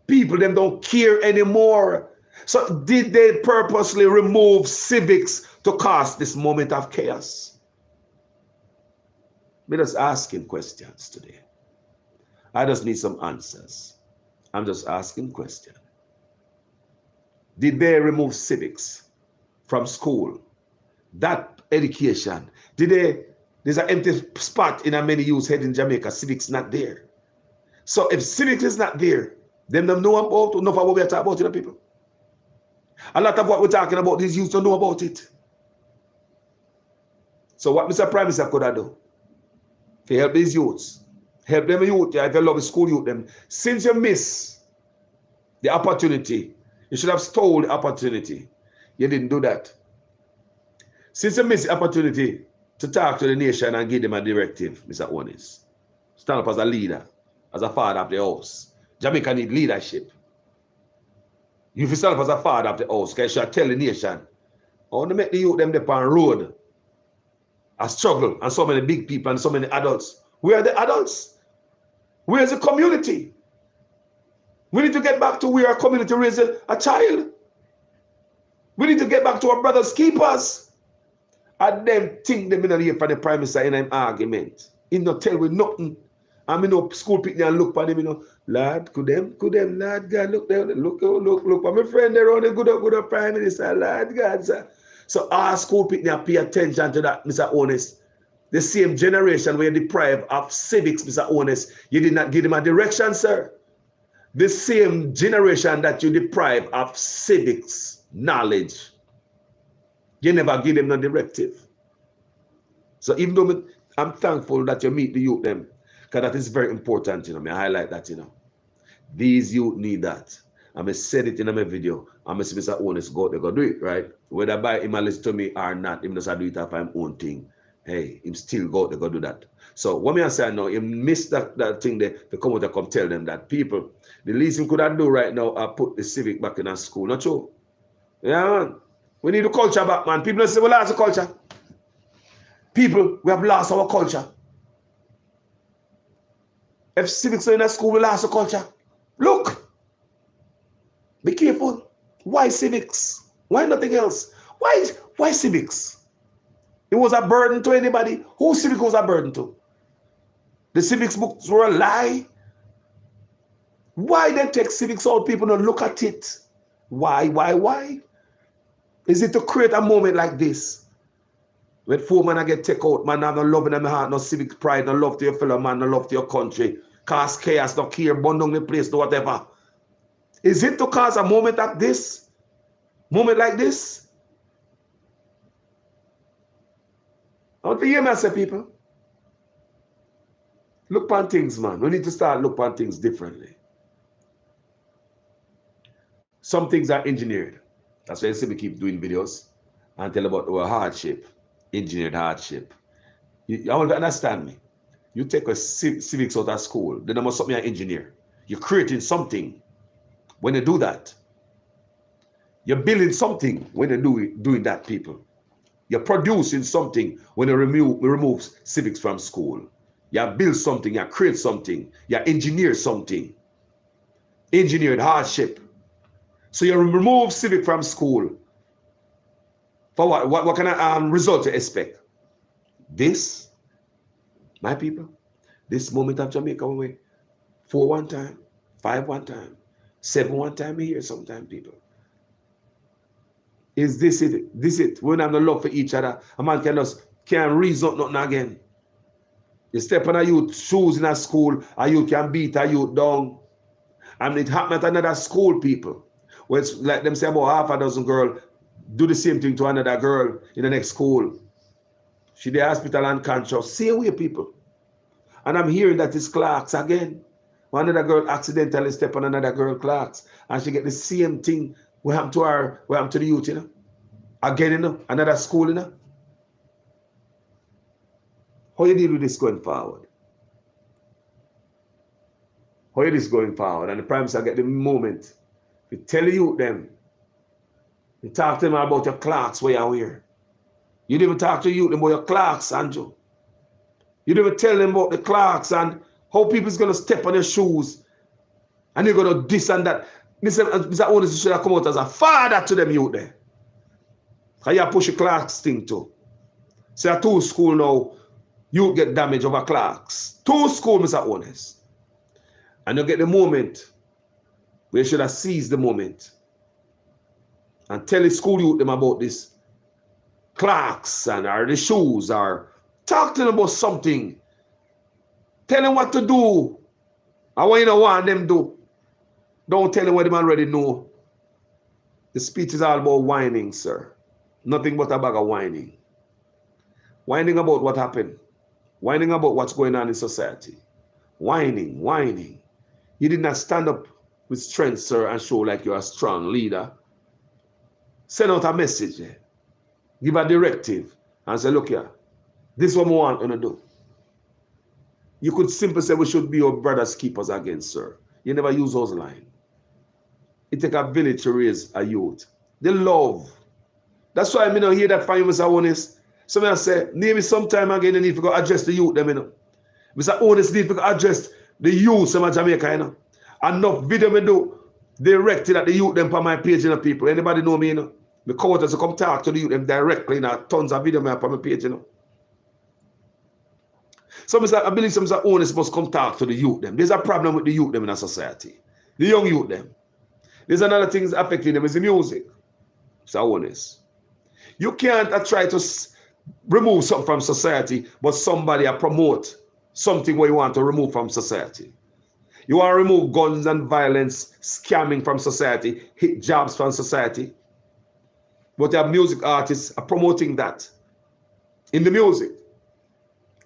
people them don't care anymore. So did they purposely remove civics to cause this moment of chaos? I'm just asking questions today. I just need some answers. I'm just asking questions. Did they remove civics from school? That education, there's an empty spot in a many youths head in Jamaica, civics not there. So if civics is not there, then they know about enough of what we're talking about, you know, people. A lot of what we're talking about, these youths don't know about it. So what Mr. Prime Minister could have done to help these youths, help them youth, if you love the school youth, them. Since you miss the opportunity, you should have stole the opportunity. You didn't do that. Since you missed the opportunity to talk to the nation and give them a directive, Mr. Onis, stand up as a leader, as a father of the house. Jamaica need leadership. You stand up as a father of the house, because you should tell the nation, I want to make the youth them up on road. A struggle, and so many big people and so many adults. Where are the adults? Where is the community? We need to get back to where our community raises a child. We need to get back to our brothers keepers. And them think them in the year for the Prime Minister in an argument. He not tell me nothing. And me know school people and look for them, you know, lad, could them, lad, God, look there, look for my friend there on the good Prime Minister, lad, God, sir. So our school people pay attention to that, Mr. Honest. The same generation where you deprive of civics, Mr. Honest, you did not give them a direction, sir. The same generation that you deprive of civics knowledge, you never give them no directive. So even though I'm thankful that you meet the youth them, because that is very important, you know, I highlight that, you know. These youth need that. I said it in my video. I say Mr. Honest go, they go do it, right? Whether by him listen to me or not, him just do it after him own thing. Hey, him still go, they go do that. So what me I say now, he missed that thing there to come out and come tell them that people, the least him could have do right now are put the civic back in our school. Not true? Yeah, man. We need the culture back, man. People say we lost the culture. People, we have lost our culture. If civics are in a school, we lost the culture. Look. Be careful. Why civics? Why nothing else? Why civics? It was a burden to anybody. Who civics was a burden to? The civics books were a lie. Why they take civics out? People don't look at it. Why? Is it to create a moment like this? When 4 man I get take out, man, have no love in my heart, no civic pride, no love to your fellow man, no love to your country. Cause chaos, no care, burn down the place, no whatever. Is it to cause a moment like this? Moment like this? I want to hear me say, people. Look on things, man. We need to start look on things differently. Some things are engineered. That's why you see me keep doing videos and tell about our hardship, engineered hardship. I want to understand me. You take a civics out of school, then there must something an engineer. You're creating something. When you do that, you're building something when you're doing that, people. You're producing something when you remove civics from school. You build something, you create something, you engineer something. Engineered hardship. So you remove civic from school. For what? What kind of result you expect? This, my people, this moment of Jamaica, when we 4 one time, 5 one time, 7 one time here, sometime, people. Is this it? This it? We don't have no love for each other. A man can't reason nothing again. You step on a youth shoes in a school, a youth can beat a youth down. And it happened at another school, people. Where it's like them say about half a dozen girls do the same thing to another girl in the next school. She the hospital unconscious. See away, people. And I'm hearing that it's Clarks again. One other girl accidentally step on another girl Clarks. And she get the same thing. What happened to her? What happened to the youth, you know? Again, you know? Another school, you know? How you deal with this going forward? How you this going forward? And the Prime Minister get the moment. You tell the youth them. You talk to them about your Clarks where you wear. You didn't even talk to the youth about your Clarks, Andrew. You didn't even tell them about the Clarks and how people's going to step on their shoes. And you're going to this and that. Mr. Honest should have come out as a father to them youth there. Because you push your Clarks thing too. So at 2 school now, you get damage over Clarks. 2 school, Mr. Honest. And you get the moment where you should have seized the moment and tell the school youth them about this Clarks and or the shoes or talk to them about something. Tell them what to do. And what you don't want them do. Don't tell them what they already know. The speech is all about whining, sir. Nothing but a bag of whining. Whining about what happened. Whining about what's going on in society. Whining. You did not stand up with strength, sir, and show like you're a strong leader. Send out a message. Give a directive and say, look here, this is what we want to do. You could simply say we should be your brothers keepers again, sir. You never use those lines. It takes a village to raise a youth. They love. That's why I don't hear that from you, Mr. Honest. So I say, maybe sometime again you need to go address the youth them, you know. Mr. Honest need to address the youth of Jamaica, you know. Enough video me do directed at the youth them for my page, you know, people. Anybody know me, you know? The coworkers to come talk to the youth them directly, you know, tons of video me up on my page, you know. So I believe some Mr. Honest must come talk to the youth them. There's a problem with the youth them in our society. The young youth them. There's another thing affecting them is the music. Mr. Honest. You can't try to remove something from society, but somebody promote something where you want to remove from society. You want to remove guns and violence, scamming from society, hit jobs from society. But you have music artists are promoting that in the music.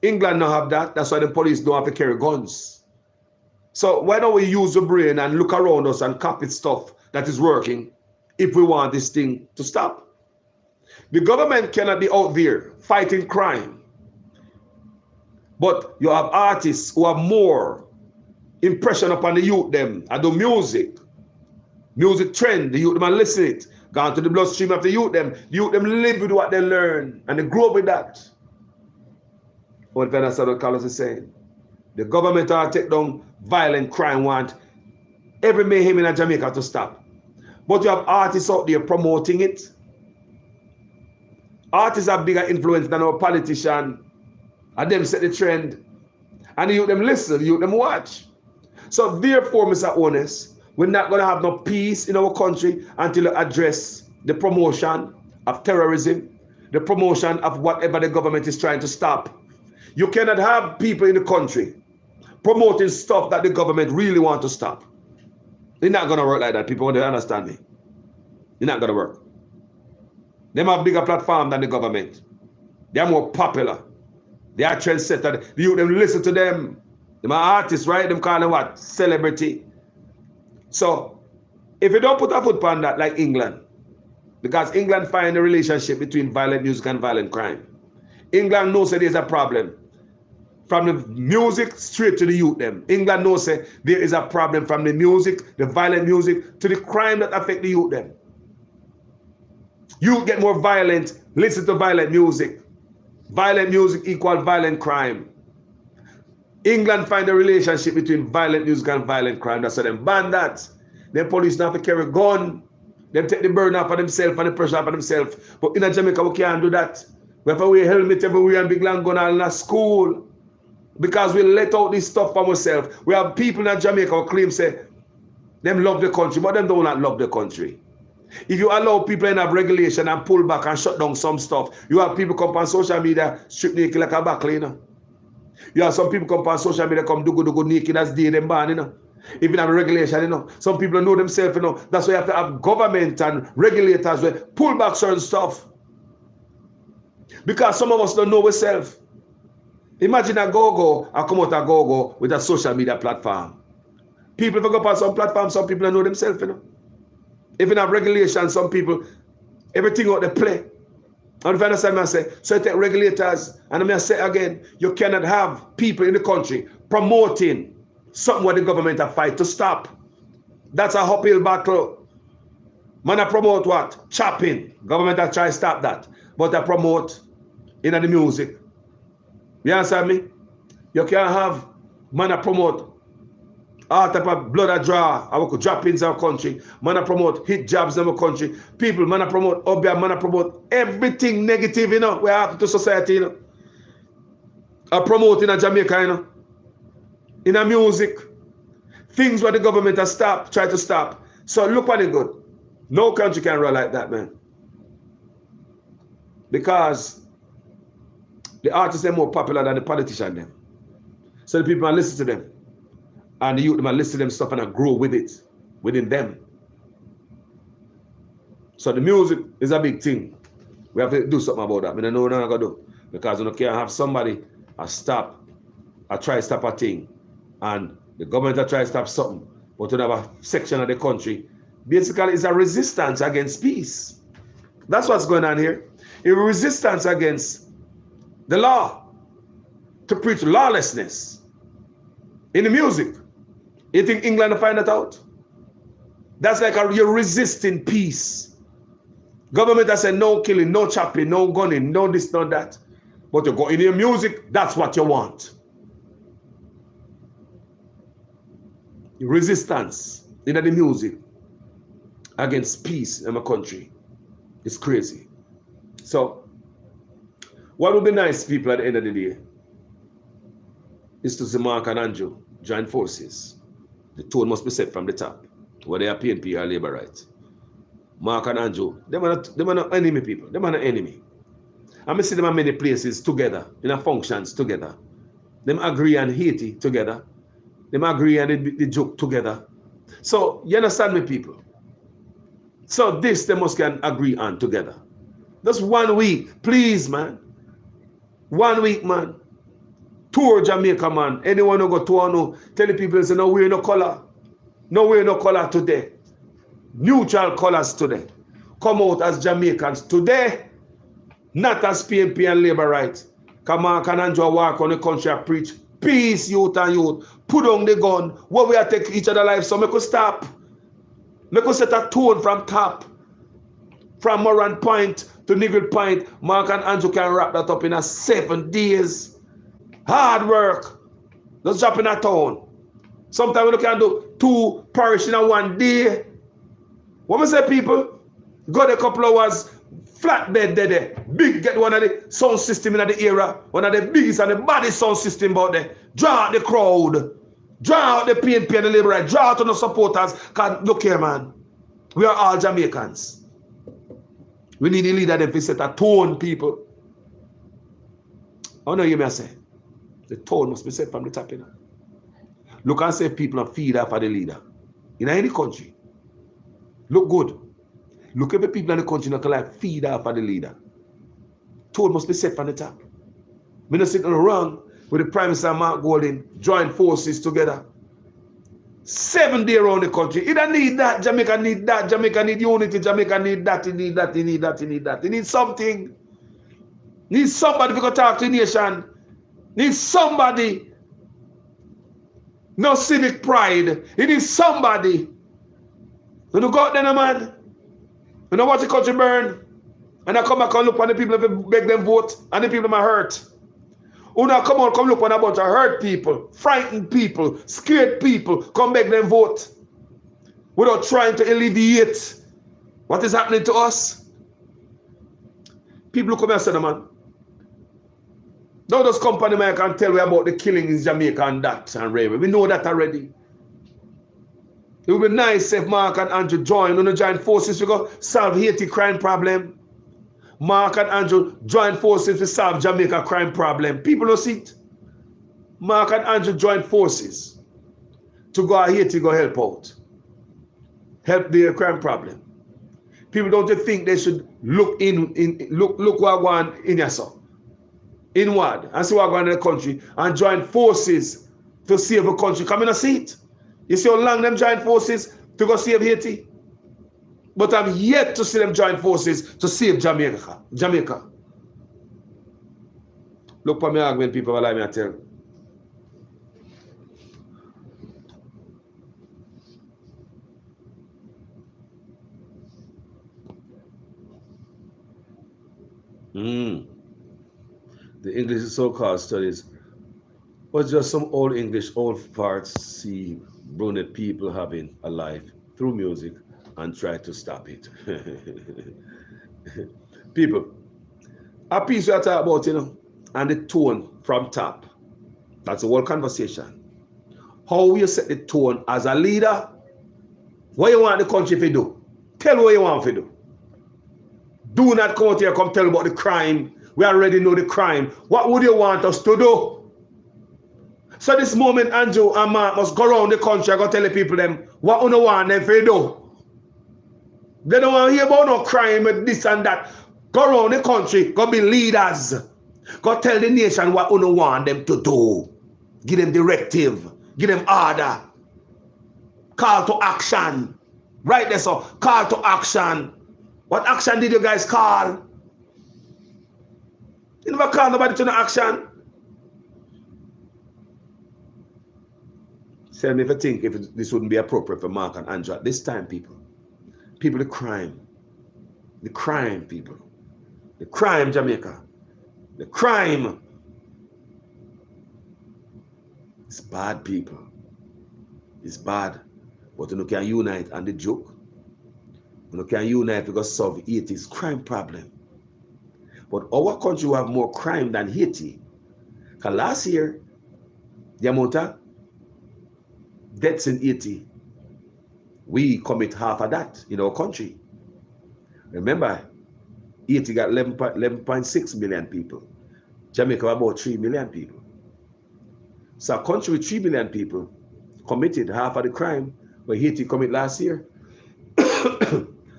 England don't have that. That's why the police don't have to carry guns. So why don't we use the brain and look around us and copy stuff that is working if we want this thing to stop? The government cannot be out there fighting crime. But you have artists who have more impression upon the youth them. I do music trend, the youth them and listen it. Gone to the bloodstream of the youth them. The youth them live with what they learn and they grow up with that. What Venezuela Carlos is saying. The government are take down violent crime, want every mayhem in Jamaica to stop. But you have artists out there promoting it. Artists have bigger influence than our politician. And them set the trend. And the youth them listen, the youth them watch. So therefore, Mr. Honest, we're not going to have no peace in our country until we address the promotion of terrorism, the promotion of whatever the government is trying to stop. You cannot have people in the country promoting stuff that the government really want to stop. It's not going to work like that. People want to understand me. It's not going to work. They have a bigger platform than the government. They are more popular. They are trendsetters. The youth them listen to them. Them are artists, right? Them call them what? Celebrity. So, if you don't put a foot on that like England, because England find a relationship between violent music and violent crime. England knows that there's a problem. From the music straight to the youth them. England knows that there is a problem from the music, the violent music, to the crime that affect the youth them. You get more violent, listen to violent music. Violent music equals violent crime. England find a relationship between violent music and violent crime. That's why them ban that. Them police not have to carry a gun. Them take the burden off of themselves and the pressure off of themselves. But in Jamaica, we can't do that. We have to wear helmet everywhere and big long gun all in a school. Because we let out this stuff for ourselves. We have people in Jamaica who claim say them love the country, but them don't not love the country. If you allow people to have regulation and pull back and shut down some stuff, you have people come on social media strip naked like a back cleaner. You have some people come on social media come do good naked as day them ban, you know. If you have a regulation, you know. Some people know themselves, you know. That's why you have to have government and regulators who pull back certain stuff. Because some of us don't know ourselves. Imagine a go-go, I come out a go-go with a social media platform. People, if you go on some platform, some people don't know themselves, you know. If you have regulation, some people, everything out they play. And if you understand me, I say, so you take regulators, and I'm going to say again, you cannot have people in the country promoting something what the government have fight to stop. That's a uphill battle. Man, I promote what? Chopping. Government have tried to stop that. But I promote in the music. You understand me? You can't have man, I promote all type of blood I draw, I could drop in our country. Man, I promote hit jobs in our country. People, man, I promote obia, man, I promote everything negative, you know, we have to society, you know. I promote in Jamaica, you know. In a music. Things where the government has stopped, try to stop. So look what it good. No country can run like that, man. Because the artists are more popular than the politicians them. So the people are listening to them. And the youth them are listen to them stuff and grow with it, within them. So the music is a big thing. We have to do something about that. I don't know what I'm going to do. Because you can't have somebody try to stop a thing. And the government try to stop something. But you have a section of the country. Basically, it's a resistance against peace. That's what's going on here. A resistance against the law. To preach lawlessness. In the music. You think England will find that out? That's like you're resisting peace. Government has said no killing, no chopping, no gunning, no this, no that. But you go in your music, that's what you want. Resistance in the music against peace in my country. It's crazy. So, what would be nice, people, at the end of the day, is to see Mark and Andrew join forces. The tone must be set from the top, whether they are PNP or Labour Right. Mark and Andrew, they are not enemy people. They are not enemy. I see them in many places together, in a functions together. Them agree and hate it together. Them agree and they joke together. So, you understand me, people? So this they must can agree on together. Just 1 week, please, man. 1 week, man. Tour Jamaica, man. Anyone who go tour, no, tell the people, say, no, wear no color. No, wear no color today. Neutral colors today. Come out as Jamaicans today, not as PNP and Labour rights. Come on, can Andrew walk on the country and preach peace, youth and youth. Put on the gun. What we are taking each other lives, so make us stop. Make us set a tone from top. From Moran Point to Nigel Point, Mark and Andrew can wrap that up in a 7 days. Hard work. Just drop in a town. Sometimes we can do 2 parish in a 1 day. What we say, people? Got a couple of hours, flatbed there. Big, get one of the sound system in the era. One of the biggest and the baddest sound system out there. Draw out the crowd. Draw out the PNP and the Labour right. Draw out on the supporters. Cause look here, man. We are all Jamaicans. We need a leader that to set a tone, people. I know you may say. The tone must be set from the top. You know? Look and say people are feed after the leader. In any country. Look good. Look at the people in the country that can like feed after the leader. Tone must be set from the top. We're not sitting wrong with the Prime Minister Mark Golding join forces together. 7 days around the country. It don't need that. Jamaica need that. Jamaica need unity. Jamaica need that. It need that. It need that. It need that. It needs something. Needs somebody to go talk to the nation. Needs somebody. No civic pride. It needs somebody. When you go out there, man. When you watch the country burn. And I come back and look on the people that beg them vote. And the people that are hurt. When I come out, come look on a bunch of hurt people, frightened people, scared people, come beg them vote. Without trying to alleviate what is happening to us. People come here and say, man, now those company man can tell you about the killing in Jamaica and that and railway. We know that already. It would be nice if Mark and Andrew join forces to go solve Haiti crime problem. Mark and Andrew join forces to solve Jamaica crime problem. People don't see it. Mark and Andrew join forces to go out here to go help out. Help the crime problem. People don't think they should look look what going in yourself. Inward and see what going in the country and join forces to save the country. Come in and see it. You see how long them join forces to go save Haiti? But I'm yet to see them join forces to save Jamaica. Look for me argument, people allow me to tell. The English so-called studies was just some old English, old farts see brunette people having a life through music and try to stop it. People, a piece we are talking about, you know, and the tone from top. That's the whole conversation. How you set the tone as a leader? What you want the country to do? Tell what you want to do. Do not come out here come tell about the crime. We already know the crime. What would you want us to do? So this moment, Andrew and Mark must go around the country and go tell the people them what you want them to do. They don't want to hear about no crime and this and that. Go around the country, go be leaders. Go tell the nation what you want them to do. Give them directive. Give them order. Call to action. Right there, so call to action. What action did you guys call? You never call nobody to no action. Tell me if you think if this wouldn't be appropriate for Mark and Andrew at this time, people. People, the crime, people, the crime, Jamaica, the crime. It's bad, people. It's bad. But you can unite on the joke. You can unite because solve Haiti's crime problem. But our country will have more crime than Haiti. Because last year, the amount of deaths in Haiti, we commit half of that in our country. Remember, Haiti got 11.6 million people. Jamaica about 3 million people. So a country with 3 million people committed half of the crime where Haiti committed last year.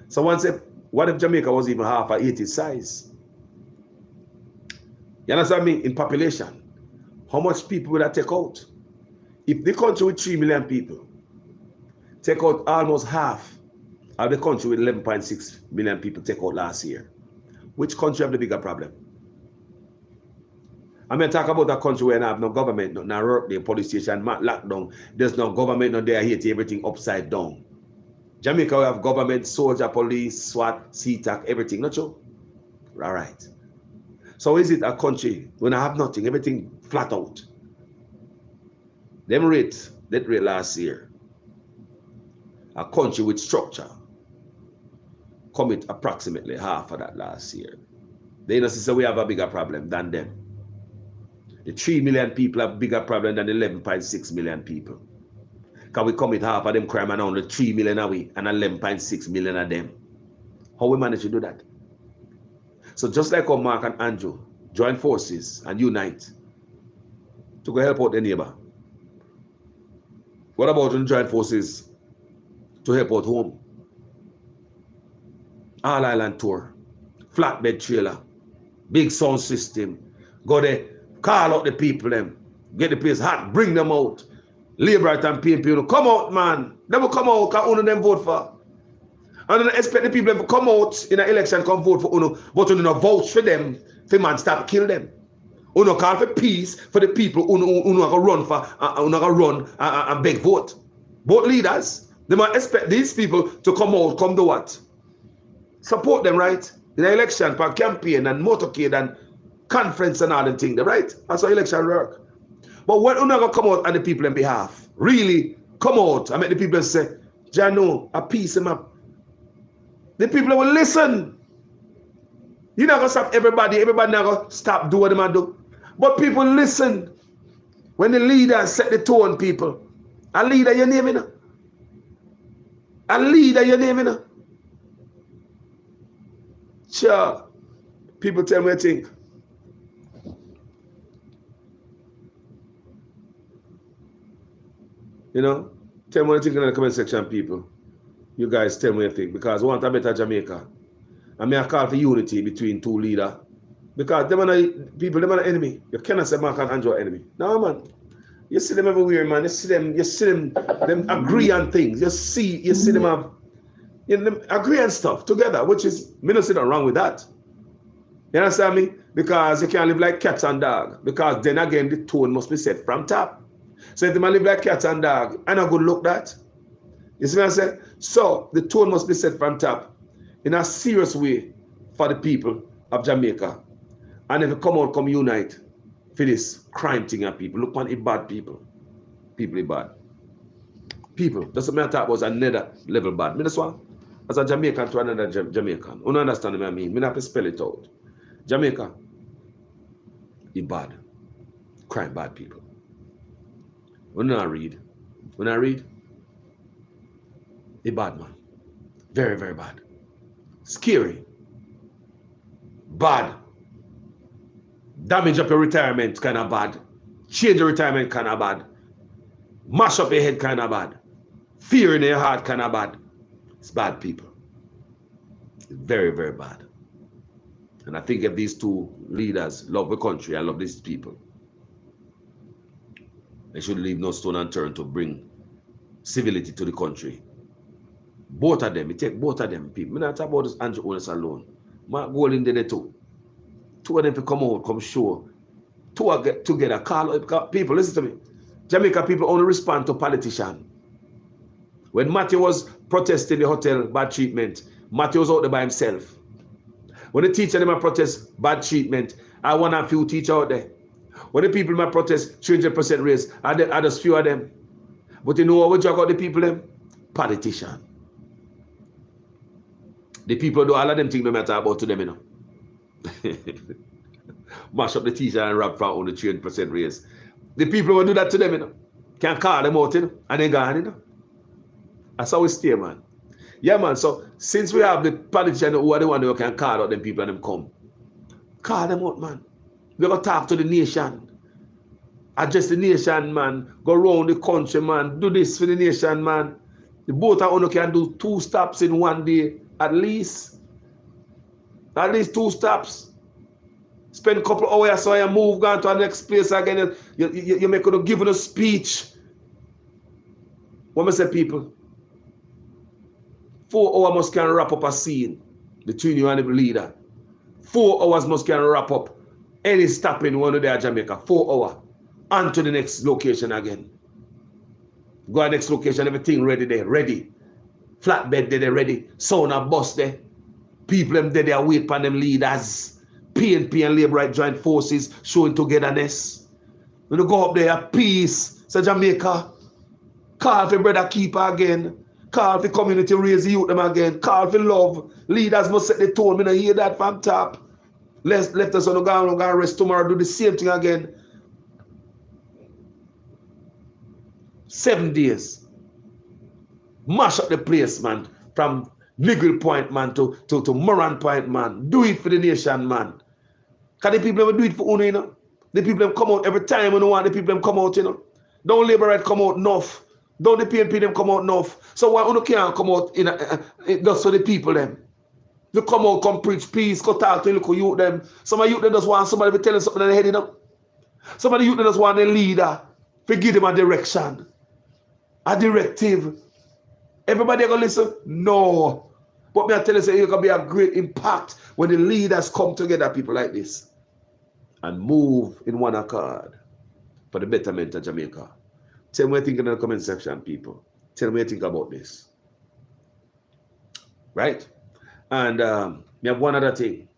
Someone said, what if Jamaica was even half of Haiti's size? You understand me? In population. How much people would that take out? If the country with 3 million people take out almost half of the country with 11.6 million people take out last year, which country have the bigger problem? I'm going to talk about a country where I have no government, no work there, police station, lockdown. There's no government, no there, here to everything upside down. Jamaica, we have government, soldier, police, SWAT, CTAC, everything, not true? All right. So is it a country when I have nothing, everything flat out? Them rate, that rate last year, a country with structure, commit approximately half of that last year. They know say we have a bigger problem than them. The 3 million people have a bigger problem than the 11.6 million people. Can we commit half of them crime and only 3 million away and 11.6 million of them? How we manage to do that? So just like how Mark and Andrew join forces and unite to go help out the neighbor. What about when join forces to help out home? All Island tour, flatbed trailer, big sound system, go there, call out the people them, get the place hot, bring them out. Labour and PNP, come out, man. They will come out, because Uno them vote for. And don't expect the people to come out in an election, come vote for Uno, but Uno vouch for them, for man stop kill them. Uno call for peace for the people Uno go run for, Uno go run and beg vote. Both leaders, they might expect these people to come out, come do what? Support them, right? In an election, for campaign and motorcade and conference and all the things, right? That's how election work. But when Uno come out on the people in behalf, really come out and make the people say, Jano, a peace him up. The people will listen. You're not going to stop everybody not going to stop doing what they do. But people listen. When the leader set the tone, people, a leader your name, you know? A leader your name, you know? Sure. People tell me a thing. You know, tell me what you think in the comment section, people. You guys tell me what you think, because I want a better Jamaica. I mean, I call for unity between two leaders. Because them are people, them are enemy. You cannot say Mark and Andrew are enemy. No, man. You see them everywhere, man. You see them agree on things. You see them have, them agree on stuff together, which is, me not see nothing wrong with that. You understand me? Because you can't live like cats and dogs. Because then again, the tone must be set from top. So if they live like cat and dog, I not good look that. You see what I say? So the tone must be set from top in a serious way for the people of Jamaica. And if you come unite for this crime thing of people, look on it bad people. People are bad. People, that's what I talk about another level bad. Me this one, as a Jamaican to another Jamaican. You don't understand what I mean? Me not have to spell it out. Jamaica, it bad. Crime bad people. When I read, a bad man. Very, very bad. Scary. Bad. Damage up your retirement, kind of bad. Change your retirement, kind of bad. Mash up your head, kind of bad. Fear in your heart, kind of bad. It's bad people. It's very, very bad. And I think if these two leaders love the country and love these people, they should leave no stone unturned to bring civility to the country. Both of them, it take both of them people. I'm not talking about this Andrew Owners alone. Mark Gold in there too. Two of them to come out, come show. Two get together, call out. People, listen to me. Jamaica people only respond to politicians. When Matthew was protesting the hotel bad treatment, Matthew was out there by himself. When the teacher them protest bad treatment, I want a few teachers out there. When the people might protest 300% raise, I just few of them. But you know what we drag out the people them? Politician. The people do all of them things no matter about to them, you know. Mash up the teacher and rap from on the 300% raise. The people will do that to them, you know. Can call them out, you know, and they gone, you know. That's how we stay, man. Yeah, man. So since we have the politician who are the one who can call out them people and them come, call them out, man. We gotta talk to the nation. Address the nation, man. Go around the country, man. Do this for the nation, man. The boat of UNO can do 2 stops in one day, at least. At least 2 stops. Spend a couple hours so you move, go to the next place again. You make a give a speech. What I say, people? 4 hours must can wrap up a scene between you and the leader. 4 hours must can wrap up any stopping one of there Jamaica. 4 hours. On to the next location again. Go to the next location, everything ready there, ready. Flatbed there, ready. Sound a bus there. People them there wait for them leaders. PNP and Labour Right Joint Forces showing togetherness. When you go up there, peace, say Jamaica. Call for brother keeper again. Call for community raise the youth them again. Call for love. Leaders must set the tone. Me not hear that from top. Left us on the ground, go and rest tomorrow, do the same thing again. 7 days. Mash up the place, man. From Niggle Point, man, to Moran Point, man. Do it for the nation, man. Because the people do it for Uno, you know. The people them come out every time when you want the people them come out, you know. Don't Labour Right come out enough. Don't the PNP them come out enough. So why Uno can't come out just for the people them? You come out, come preach peace, go talk to local youth them. Some of youth them just want somebody to be telling something in the head, you know. Some of the youth them just want a leader to give them a direction. A directive. Everybody gonna listen? No. But me I tell you, say, it's gonna be a great impact when the leaders come together, people like this, and move in one accord for the betterment of Jamaica. Tell me what you think in the comment section, people. Tell me what you think about this. Right? And we have one other thing.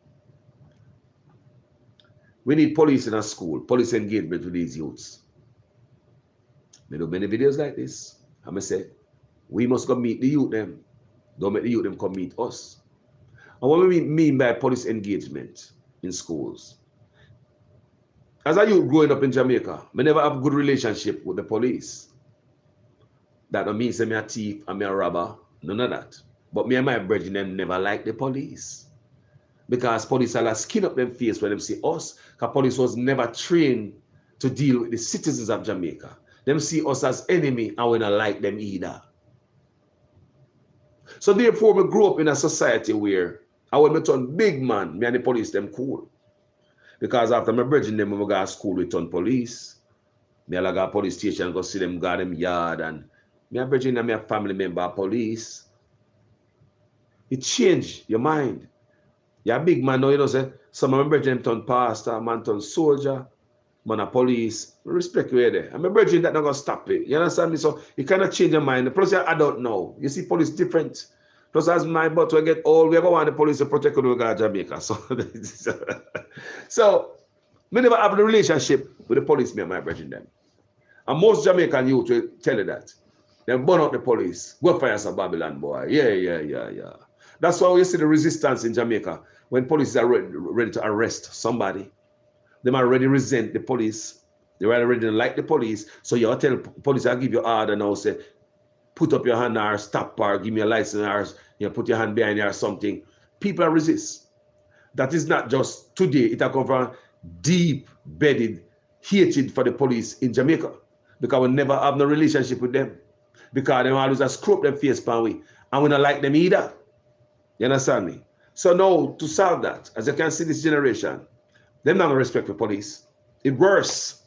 We need police in our school, police engagement with these youths. We do many videos like this. I'm going to say, we must go meet the youth them. Don't make the youth them come meet us. And what we mean by police engagement in schools? As a youth growing up in Jamaica, I never have a good relationship with the police. That don't mean say me a thief and me a robber. None of that. But me and my brethren them never like the police. Because police are like skin up them face when them see us. Because police was never trained to deal with the citizens of Jamaica. Them see us as enemy and we don't like them either. So therefore, we grew up in a society where I when me turn big man, me and the police them cool. Because after my brethren them, when we go to school, we turn police. Me like go to police station, go see them, guard them yard, and me and brethren and me a family member police. It change your mind. You're a big man now, you know, say, some of my brethren turn pastor, man turn soldier, man a police. I respect you there. And my brethren that not gonna stop it. You understand me? So you cannot change your mind. Plus you're adult now. You see police different. Plus as my butt we get old, we ever want the police to protect you in Jamaica. So we never have a relationship with the police, me and my brethren them. And most Jamaican youth will tell you that. They burn out the police. Go fire some Babylon boy. Yeah. That's why you see the resistance in Jamaica. When police are ready to arrest somebody, they might already resent the police. They already don't like the police. So you tell police, I'll give you order now, say, put up your hand or stop or give me a license or you know, put your hand behind you or something. People resist. That is not just today. It has come from deep-bedded hatred for the police in Jamaica. Because we never have no relationship with them. Because they always a screw up them face pan we. And we don't like them either. You understand me? So now, to solve that, as you can see this generation, them not respect the police. It worse.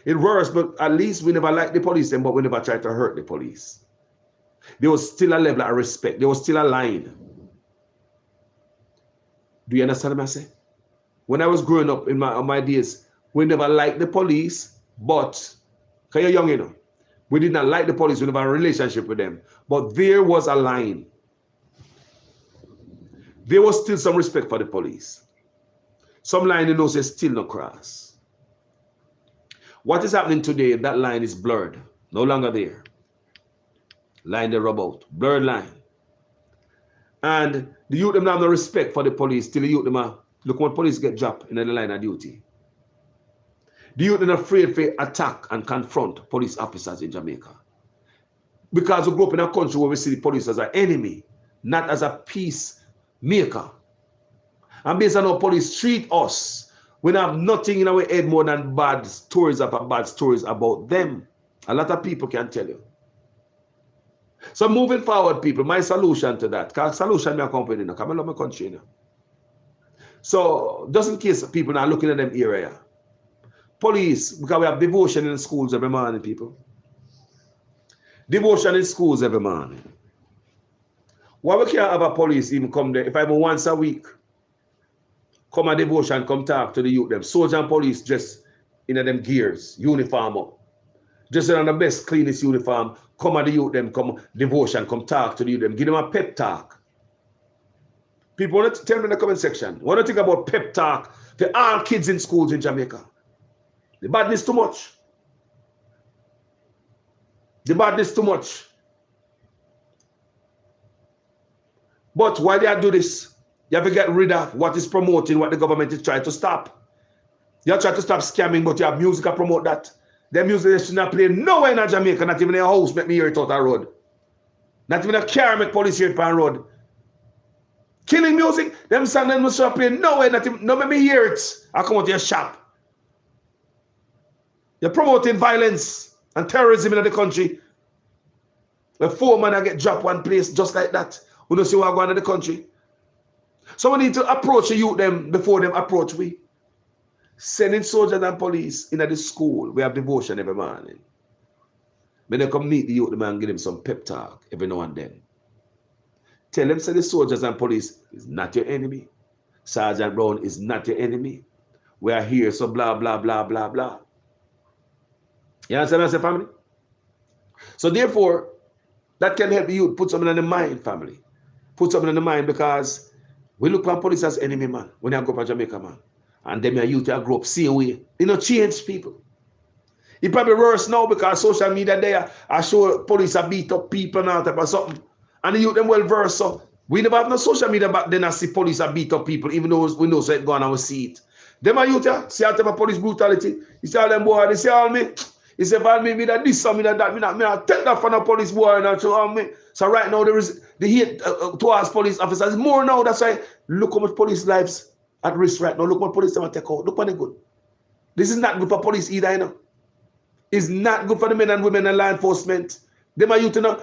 It worse, but at least we never like the police, but we never try to hurt the police. There was still a level of respect. There was still a line. Do you understand what I say? When I was growing up in my days, we never liked the police, but, because you're young, you know, we did not like the police, we never had a relationship with them. But there was a line. There was still some respect for the police. Some line, you know, says still no cross. What is happening today, that line is blurred. No longer there. Line they rub out. Blurred line. And the youth them have no respect for the police till the youth them are, look when police get dropped in the line of duty. The youth are afraid to attack and confront police officers in Jamaica. Because we grew up in a country where we see the police as an enemy, not as a peacemaker. And based on how police treat us, we have nothing in our head more than bad stories about them. A lot of people can tell you. So moving forward, people, my solution to that, because solution me accompany, because I love my country. So just in case people are looking at them area, police, because we have devotion in schools every morning, people. Devotion in schools every morning. Why we can't have a police even come there, if I even once a week, come a devotion, come talk to the youth, them soldier and police just in them gears, uniform up. Just in the best, cleanest uniform, come at the youth, them come devotion, come talk to the youth, them, give them a pep talk. People want to tell me in the comment section, what do you think about pep talk to all kids in schools in Jamaica? The badness too much. The badness too much. But while they do this, you have to get rid of what is promoting what the government is trying to stop. You have to try to stop scamming, but you have music to promote that. Their music they should not play nowhere in Jamaica, not even in a house make me hear it out the road. Not even a car make police hear it on the road. Killing music, them songs them must play nowhere, not even, no make me hear it. I come out to your shop. You're promoting violence and terrorism in the country. The 4 men get dropped one place just like that. We don't see what going on in the country. So we need to approach the youth them before them approach we. Sending soldiers and police into the school. We have devotion every morning. When they come meet the youth, the man give them some pep talk every now and then. Tell them, say the soldiers and police is not your enemy. Sergeant Brown is not your enemy. We are here, so blah, blah, blah, blah, blah. You understand what I say, family? So therefore, that can help you put something in the mind, family. Put something in the mind, because we look at police as enemy, man, when you go to Jamaica, man. And them your youth grow up same way. You know, change people. It probably worse now because social media there I show police are beat up people and all type of something. And the youth them well versed. So we never have no social media back then I see police are beat up people, even though we know so it gone and we see it. Them are youth, yeah, see all type of police brutality. You see all them boy, they say all me. He said, "Val me that this, me that, me not take that from the police boy and so me." So right now there is the hate towards police officers more now. That's why look how much police lives at risk right now. Look what police them take out. Look what they good. This is not good for police either, you know. It's not good for the men and women and law enforcement. Them are youth, you know.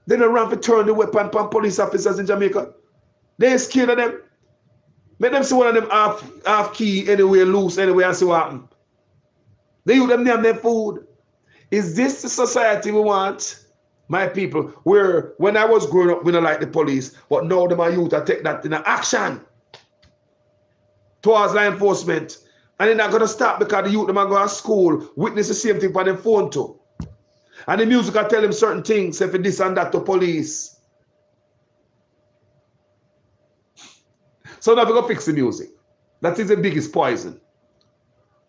They don't run for turn the weapon upon police officers in Jamaica. They're scared of them. Make them see one of them half key anywhere loose anywhere and see what happens. They use them name their food. Is this the society we want, my people? Where when I was growing up, we don't like the police, but now my youth I take that in action towards law enforcement. And they're not going to stop because the youth them are going to school, witness the same thing on their phone too. And the music I tell them certain things, say for this and that to police. So now we're going to fix the music. That is the biggest poison.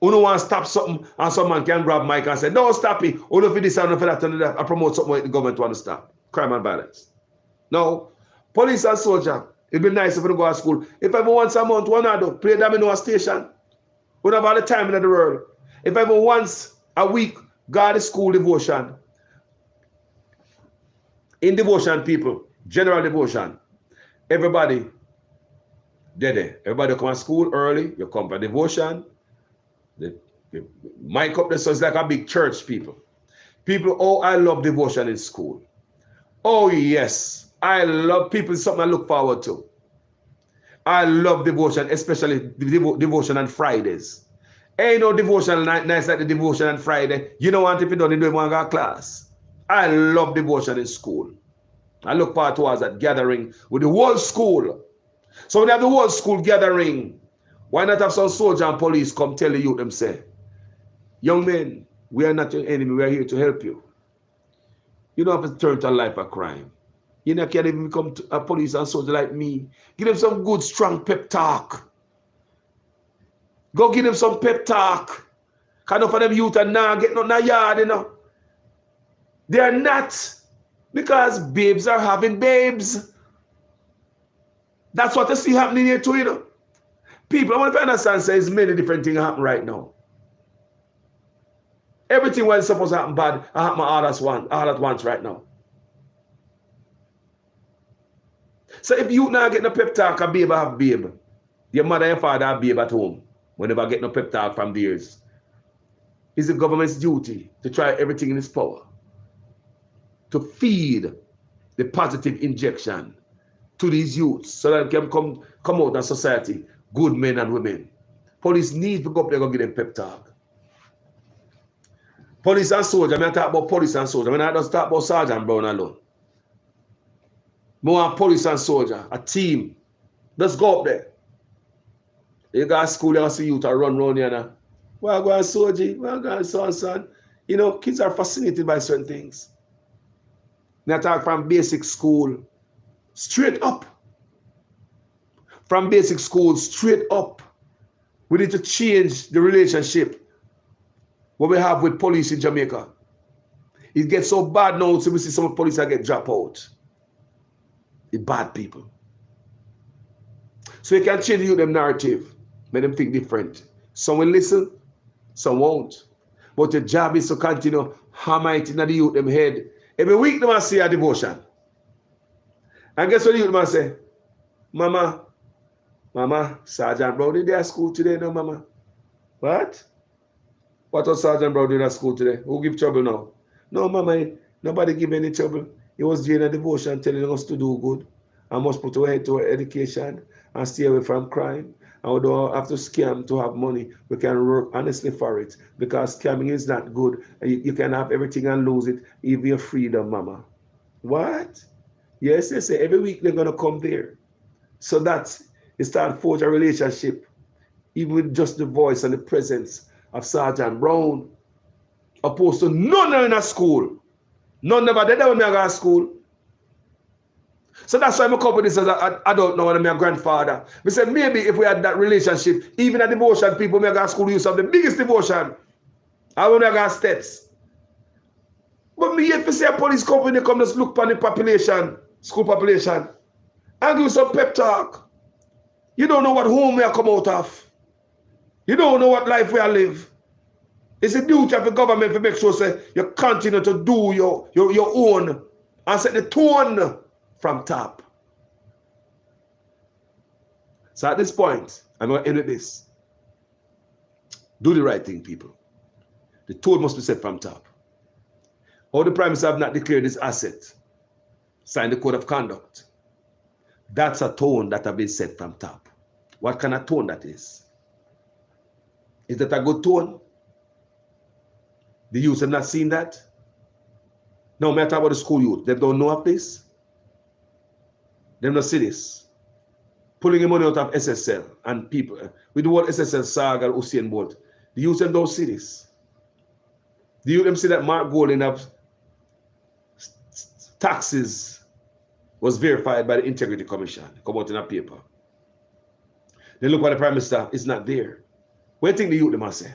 Who don't want to stop something and someone can grab mic and say, "No, stop it. Who don't for this and for that and that. I promote something the government want to stop. Crime and violence." No. Police and soldier, it'd be nice if we go to school. If ever once a month, one do play domino station. We don't have all the time in the world. If ever once a week, go to school devotion. In devotion, people, general devotion, everybody, there. Everybody come to school early, you come for devotion. The mic up there, so it's like a big church, people. People, oh, I love devotion in school. Oh, yes. I love people, something I look forward to. I love devotion, especially devotion on Fridays. Ain't no devotion nice like the devotion on Friday. You know what, if you don't do one go class. I love devotion in school. I look forward towards that gathering with the whole school. So when they have the whole school gathering, why not have some soldier and police come tell the youth them say, "Young men, we are not your enemy, we are here to help you. You don't have to turn to a life of crime. You know, can't even become a police and soldier like me." Give them some good, strong pep talk. Go give them some pep talk. Kind of for them youth and now get nothing in the yard, you know. They are not, because babes are having babes. That's what I see happening here too, you know. People, I want to understand, there's many different things happen right now. Everything was supposed to happen bad, happen all at once right now. So if you now get no pep talk, a baby have babe. Your mother and father have babe at home. Whenever get no pep talk from theirs. It's the government's duty to try everything in its power to feed the positive injection to these youths so that they can come out in society good men and women. Police need to go up there and give them pep talk. Police and soldier, I talk about police and soldier. I don't talk about Sergeant Brown alone. More police and soldier, a team. Let's go up there. You go to school, you see youth run around here now. Well, go on, soldier. Well, go on, son. You know, kids are fascinated by certain things. I talk from basic school, straight up. From basic school, straight up. We need to change the relationship what we have with police in Jamaica. It gets so bad now, so we see some police that get dropped out. It's bad people. So you can change the them narrative, make them think different. Some will listen, some won't. But your job is to continue hammer it in the youth them head. Every week they must say a devotion. And guess what the youth must say? Mama, Sergeant Brown did at school today, no, Mama? What? What was Sergeant Brown did at school today? Who give trouble now? No, Mama, nobody give any trouble. He was doing a devotion telling us to do good. I must put our head to our education and stay away from crime. And we don't have to scam to have money. We can work honestly for it. Because scamming is not good. You can have everything and lose it, even your freedom, Mama. What? Yes, every week they're going to come there. So that's it, start forge a relationship, even with just the voice and the presence of Sergeant Brown, opposed to none in a school. None never did that when I go to school. So that's why I'm a couple this as an adult now and I'm a grandfather. We said maybe if we had that relationship, even a devotion, people may go to school used to have the biggest devotion. I want to go steps. But me if you say a police company come just look upon the population, school population, and give some pep talk. You don't know what home we are come out of. You don't know what life we are live. It's a duty of the government to make sure say you continue to do your own and set the tone from top. So at this point, I'm going to end with this. Do the right thing, people. The tone must be set from top. All the Prime Minister have not declared this asset, signed the code of conduct. That's a tone that have been set from top. What kind of tone that is? Is that a good tone? The youth have not seen that? No matter about the school youth, they don't know of this. They don't see this. Pulling the money out of SSL and people. We do what SSL, Saga, Usain Bolt. The youth them don't see this. The youth them see that Mark Golding have taxes was verified by the Integrity Commission. Come out in a paper. They look at the Prime Minister, it's not there. What do you think the youth them must say?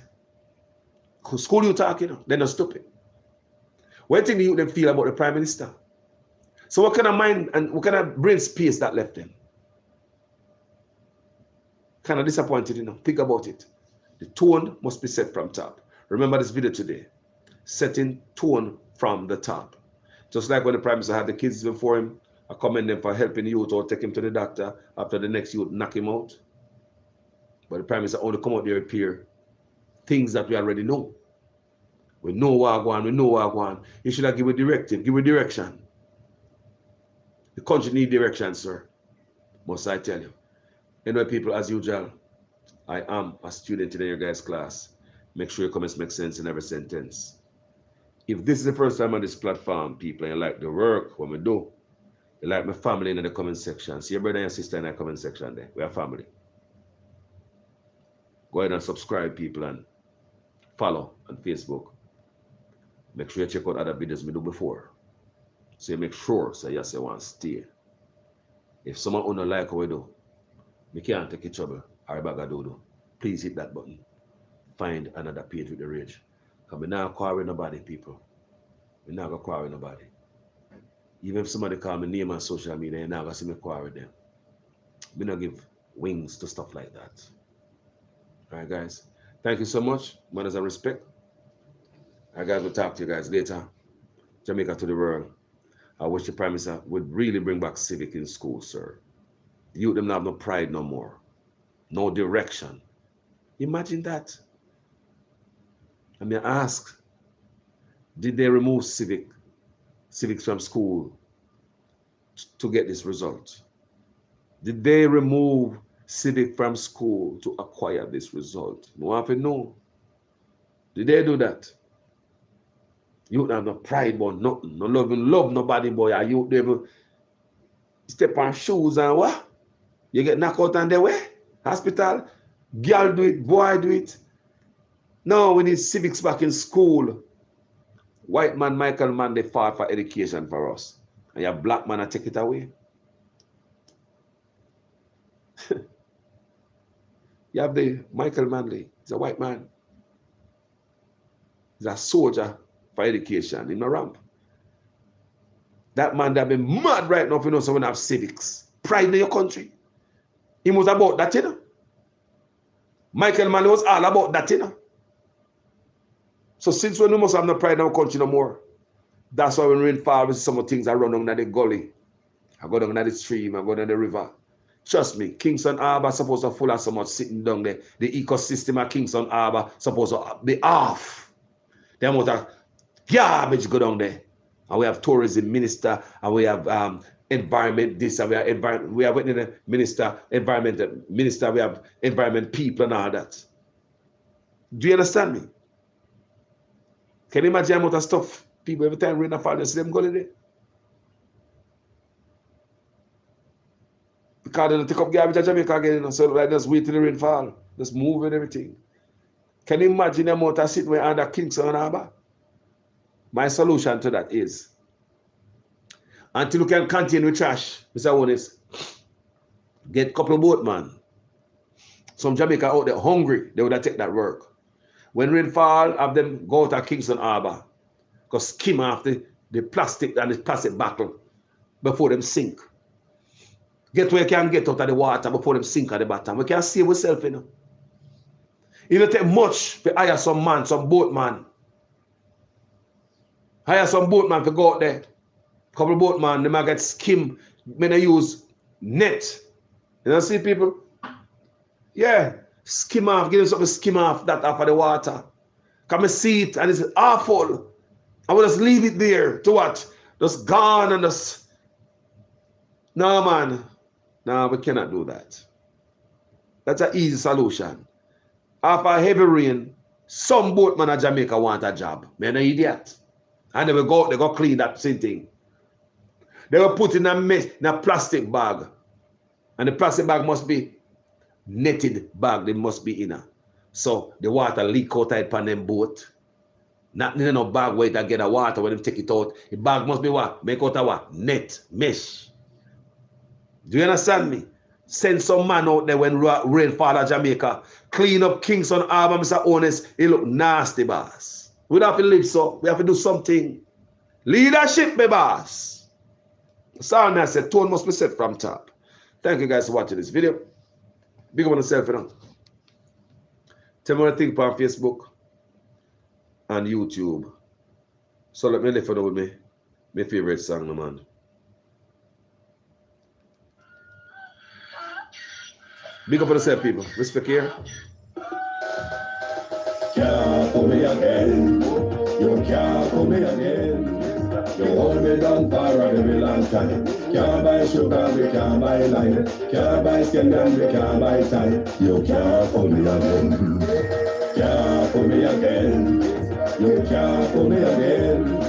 School you talking, they're not stupid. What do you think the youth them feel about the Prime Minister? So what kind of mind and what kind of brain space that left them? Kind of disappointed, you know. Think about it. The tone must be set from top. Remember this video today. Setting tone from the top. Just like when the Prime Minister had the kids before him, I commend them for helping the youth or take him to the doctor after the next youth knock him out. But the Prime Minister only come out there appear things that we already know. We know what I want, we know what I want. You should have give a directive, give a direction. The country needs direction, sir. Must I tell you. Anyway, people, as usual, I am a student in your guys' class. Make sure your comments make sense in every sentence. If this is the first time on this platform, people, and you like the work, what we do, you like my family in the comment section. See your brother and your sister in the comment section there. We are family. Go ahead and subscribe, people, and follow on Facebook. Make sure you check out other videos we do before. So you make sure, so yes, you want to stay. If someone don't like what we do, we can't take your trouble, or bag of dodo. Please hit that button. Find another page with the rage. Because we not quarrel with nobody, people. We not going to quarrel with nobody. Even if somebody call me name on social media, you're not going to see me quarrel with them. We not give wings to stuff like that. Alright, guys. Thank you so much. Manners and respect. Alright, guys, we'll talk to you guys later. Jamaica to the world. I wish the Prime Minister would really bring back civic in school, sir. The youth them not have no pride no more. No direction. Imagine that. I mean, ask, did they remove civics from school to get this result? Did they remove civic from school to acquire this result. You want to know? Did they do that? You have no pride but nothing. No love nobody, boy. Are you able step on shoes and what? You get knocked out on the way? Hospital? Girl do it, boy do it. No, we need civics back in school. White man, Michael man, they fought for education for us. And your black man, I take it away. You have the Michael Manley. He's a white man. He's a soldier for education in the ramp. That man that been mad right now if you know someone have civics. Pride in your country. He was about that, you know. Michael Manley was all about that, you know. So since when we must have no pride in our country no more, that's why when rain falls, some of things I run down the gully. I go down the stream, I go down the river. Trust me, Kingston Harbour supposed to full of so much sitting down there. The ecosystem of Kingston Harbour supposed to be off. The amount of garbage go down there. And we have tourism minister, and we have environment this, and we have minister, environment minister, we have environment people and all that. Do you understand me? Can you imagine the amount of stuff people every time rain fall, they see them go there? Because they don't take up garbage at Jamaica again, you know, so like just wait till the rain fall, just move and everything. Can you imagine the amount of sitting under Kingston Harbour? My solution to that is, until you can contain with trash, Mr. Onis, get a couple of boatmen. Some Jamaica out there hungry, they would have take that work. When rain fall, have them go out to Kingston Harbour, go skim off the plastic and the plastic bottle before them sink. Get where you can get out of the water before them sink at the bottom. We can save ourselves, you know. It don't take much to hire some man, some boatman. Hire some boatman to go out there. Couple of boatman, they might get skim. When they use net. You know, see people? Yeah. Skim off, give them something to skim off that off of the water. Come and see it and it's awful. I will just leave it there to what? Just gone and just. No, man. No, we cannot do that. That's an easy solution. After heavy rain, some boatman in Jamaica want a job. Man, an idiot. And they will go out, they go clean that same thing. They will put in a plastic bag. And the plastic bag must be netted bag, they must be in. So the water leak out upon them boat. Not in no bag where they get the water when they take it out. The bag must be what? Make out a what? Net, mesh. Do you understand me? Send some man out there when rain fall at Jamaica. Clean up Kingston Harbour, Mr. Honest. It look nasty, boss. We don't have to live so. We have to do something. Leadership, my boss. Sorry, I said, tone must be set from top. Thank you guys for watching this video. Big up on yourself, you know. Tell me what you think on Facebook and YouTube. So let me live with me. My favorite song, man. Big up on yourself, people. Respect here. Can't pull me again. You can't pull me again. You hold me down for a very long time. Can't buy sugar, we can't buy lime. Can't buy skin and we can't buy time. You can't pull me again. Can't pull me again. You can't pull me again.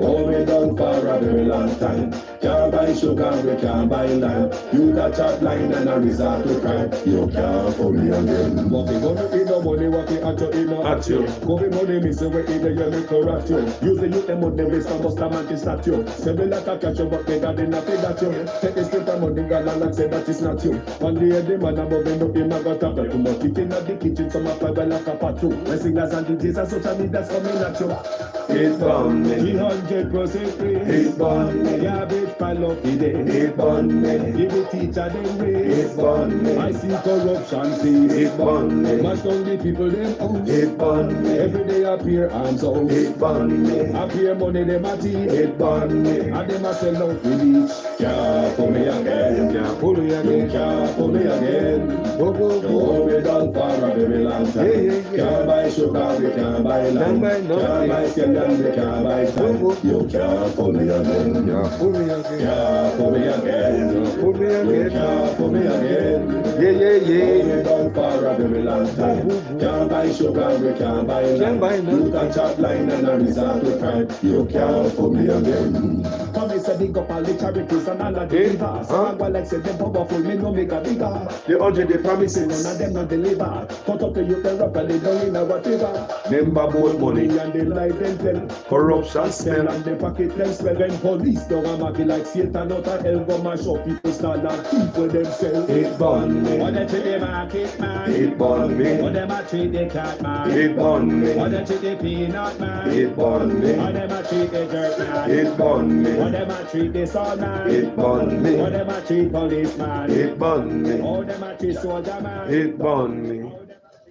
Hold me down for a very long time. Can't buy sugar, we can't buy lime. You got a blind and a resort to crime. You can't pull me again. What we gonna eat no money, what we at you in no at you. Go be money, me say we eat the yellow correct you. Use the youth, the money, waste and bust a man to start you. Say we like a catch you, but they got enough to that you. Take the straight and money, girl, and say that is not you. One day the man above me, no him a got a belt. Too much it in the kitchen, some a fiber like a pat too. My singers and DJs and social media's coming at you. It's born me. 300% free. It's born me. Garbage pile up the day. It's born me. Give the teacher them raise. It's born me. I see corruption see. It's born me. Mash down the people them out. It's born me. Every day appear arms out. It's born me. Appear money them a teeth. It's born me. And them a sell out the beach. Can't pull me again. Can't pull me again. Can't pull me again. Sure, we done for a very long time. Can't buy sugar, we can't buy lime. Can't buy scallion, we can't buy time. You can't fool me again. Can't fool me again. Can't fool me again. Can't fool me again. You can't fool me again. We done for a very long time. Can't buy sugar, we can't buy lime. You can chop line and a resort to crime. You can't fool me again. Come and say big up all the charities and all of the believers. So I go like say them powerful, me no make a bigger. The 100 they promises, none of them not deliver. Cut up the youth and rock and they down in a whatever. Them about money and they lie them tell. Corruption smell and they pocket them smell. When police don't a market like Satan out of hell go mash up people start and people themselves. It burn me. What they treat the market man. It burn me. What them a treat the cat man. It burn me. What they treat the peanut man. It burn me. What them a treat the dirt man. It burn me. What them a treat the soul man. It burn me. What them a treat policeman. It burn me. How them a treat soldier man. It burn me.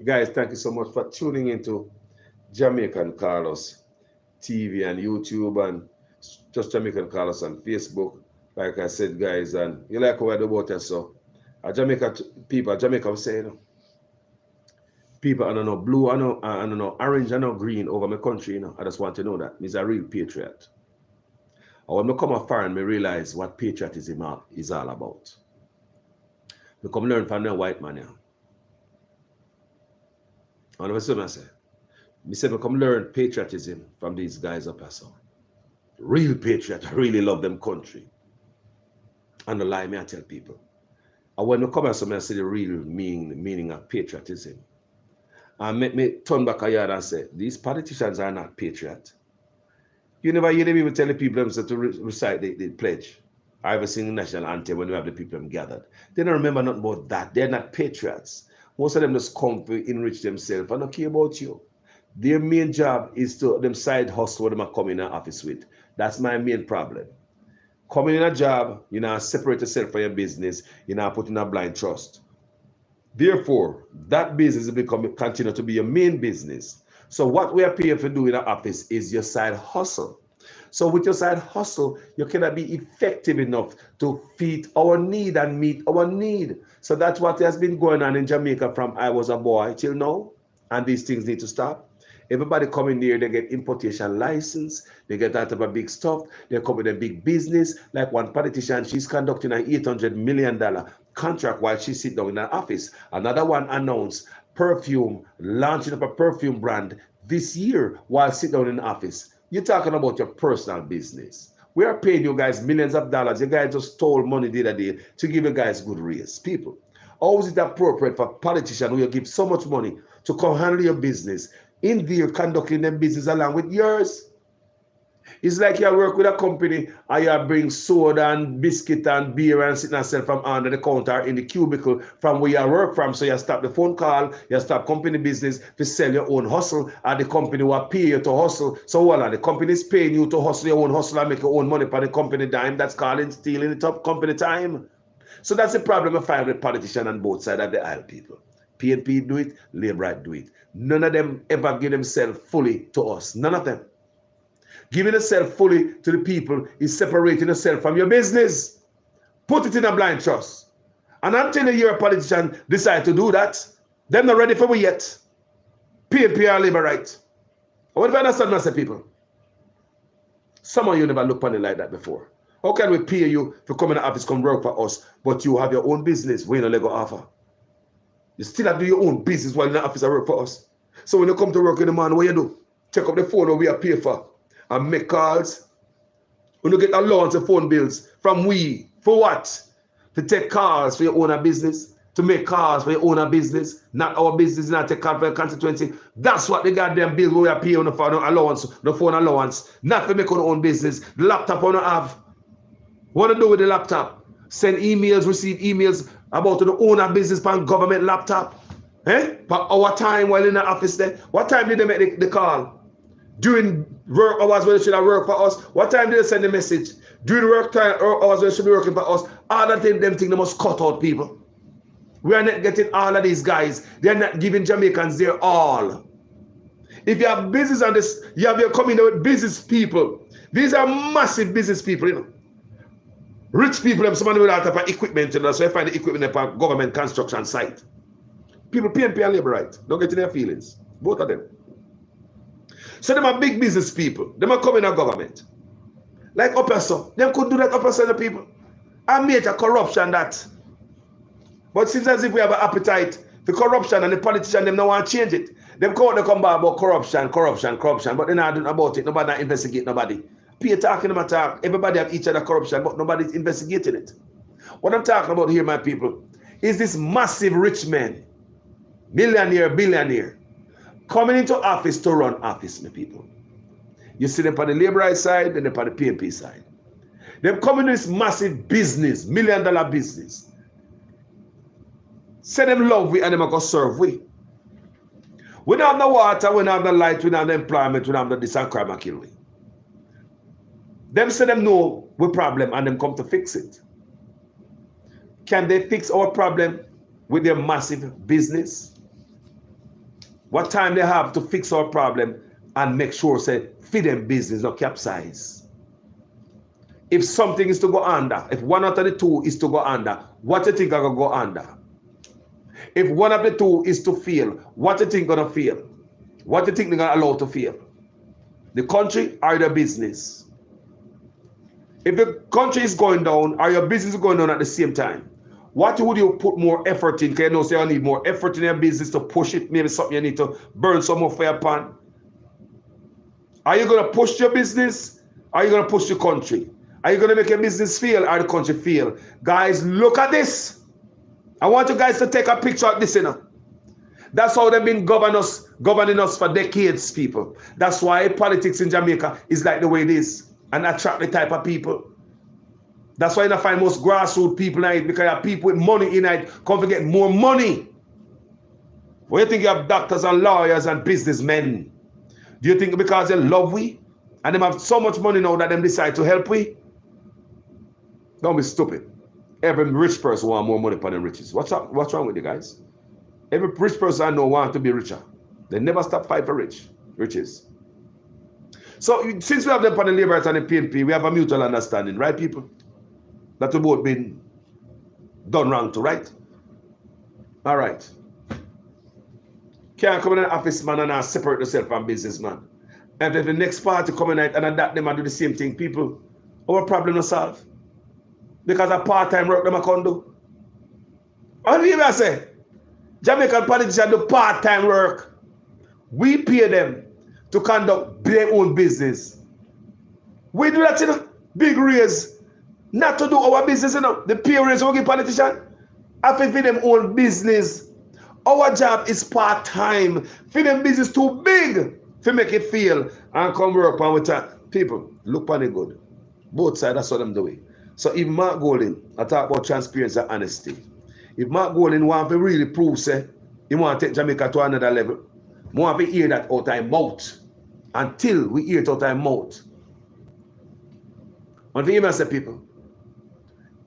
Guys, thank you so much for tuning into Jamaican Carlos TV and YouTube and just Jamaican Carlos on Facebook. Like I said, guys, and you like how I do about it, so Jamaica people, Jamaica will say, you know, people, I don't know, blue, I don't know, orange, I know, green over my country, you know. I just want to know that. Me's a real patriot. And when I come afar and I realize what patriotism is all about. I come learn from the white man, yeah. And what's I say? I say I come learn patriotism from these guys up here, so. Real patriot, I really love them country. And the lie me I tell people. And when I come here, so I see the real meaning of patriotism. And make me turn back a yard and say, these politicians are not patriot. You never hear them even tell the people to recite the pledge. I ever sing the national anthem when we have the people gathered. They don't remember nothing about that. They're not patriots. Most of them just come to enrich themselves and don't care about you. Their main job is to them side hustle what them are coming in an office with. That's my main problem. Coming in a job, you know, separate yourself from your business, you know, put in a blind trust. Therefore, that business will continue to be your main business. So what we are paying for doing in our office is your side hustle. So with your side hustle, you cannot be effective enough to feed our need and meet our need. So that's what has been going on in Jamaica from I was a boy till now. And these things need to stop. Everybody coming there, they get importation license, they get that type of big stuff, they come with a big business. Like one politician, she's conducting an $800 million contract while she sits down in her office. Another one announced perfume, launching up a perfume brand this year while sitting down in the office. You're talking about your personal business. We are paying you guys millions of dollars. You guys just stole money the other day to give you guys good raise. People, how is it appropriate for politicians who you give so much money to come handle your business in there conducting them business along with yours? It's like you work with a company and you bring soda and biscuit and beer and sit and sell from under the counter in the cubicle from where you work from. So you stop the phone call, you stop company business to sell your own hustle, and the company will pay you to hustle. So voila, the company is paying you to hustle your own hustle and make your own money for the company dime. That's called stealing the top company time. So that's the problem I find with politicians on both sides of the aisle, people. PNP do it, Labour do it. None of them ever give themselves fully to us. None of them. Giving yourself fully to the people is separating yourself from your business. Put it in a blind trust. And until you're a politician decide to do that, they're not ready for me yet. PNP are Labour right. What if I understand myself, people? Some of you never looked on it like that before. How can we pay you to come in the office, come work for us, but you have your own business where you don't let go offer? You still have to do your own business while in the office and work for us. So when you come to work in the morning, what you do? Check up the phone where we are paid for and make calls. When you get allowance of phone bills from we, for what? To take calls for your own business, to make calls for your own business, not our business, not take calls for your constituency. That's what the goddamn bill we are paying for no allowance, no phone allowance, not to make our own business. The laptop we don't have. What to do with the laptop? Send emails, receive emails about the owner business on government laptop. For our time while in the office there. What time did they make the call? During work hours when they should have worked for us. What time did they send the message? During work time hours when they should be working for us. All of them things they must cut out, people. We are not getting all of these guys. They are not giving Jamaicans their all. If you have business on this, you have your coming with business people. These are massive business people, you know. Rich people have somebody with that type of equipment, you know, so you find the equipment at a government construction site. People PNP and Labour right. Don't get in their feelings. Both of them. So them are big business people. Them are coming in government. Like upper so. Them could do that upper so the people. And major corruption that. But seems as if we have an appetite for corruption and the politicians them don't want to change it. Them come back about corruption, but they're not doing about it. Nobody not investigate nobody. People talking about talk. Everybody have each other corruption, but nobody's investigating it. What I'm talking about here, my people, is this massive rich man, millionaire, billionaire, coming into office to run office, my people. You see them on the Labour side and them on the PNP side. Them coming to this massive business, $1 million business. Say them love we and them are going to serve we. We don't have the water, we don't have the light, we don't have the employment, we don't have the this and crime and kill we. Them say them know we problem and them come to fix it. Can they fix our problem with their massive business? What time they have to fix our problem and make sure say feed them business not capsize? If something is to go under, if one out of the two is to go under, what do you think are going to go under? If one of the two is to fail, what do you think going to fail? What do you think they're going to allow to fail? The country or the business? If the country is going down or your business is going down at the same time, what would you put more effort in? Because you know, say you need more effort in your business to push it. Maybe something you need to burn some more fire upon. Are you going to push your business? Or are you going to push the country? Are you going to make your business fail or the country fail? Guys, look at this. I want you guys to take a picture of this, you know. That's how they've been governing us for decades, people. That's why politics in Jamaica is like the way it is and attract the type of people. That's why you find most grassroots people in it, because you have people with money in it come to get more money. What do you think you have doctors and lawyers and businessmen? Do you think because they love we and them have so much money now that them decide to help we? Don't be stupid. Every rich person wants more money for them riches. What's wrong with you guys? Every rich person I know wants to be richer. They never stop fighting for riches. So since we have them on the Labour and the PNP, we have a mutual understanding, right, people? That we both been done wrong to, right? All right. Can't come in an office man and separate yourself from businessman. And if the next party come in and adapt them and do the same thing, people, our problem is solved. Because of part-time work them can do. What do you say? Jamaican politicians do part-time work. We pay them to conduct their own business. We do that, you know, big raise. Not to do our business, you know. The pay raise we give politicians. I think for them own business. Our job is part-time. For them business too big to make it fail and come work on with that. People, look on it good. Both sides, that's what I'm doing. So if Mark Golding, I talk about transparency and honesty. If Mark Golding want to really prove, say, he want to take Jamaica to another level, we want to hear that out of his mouth. Until we hear it out of his mouth. One thing I say, people,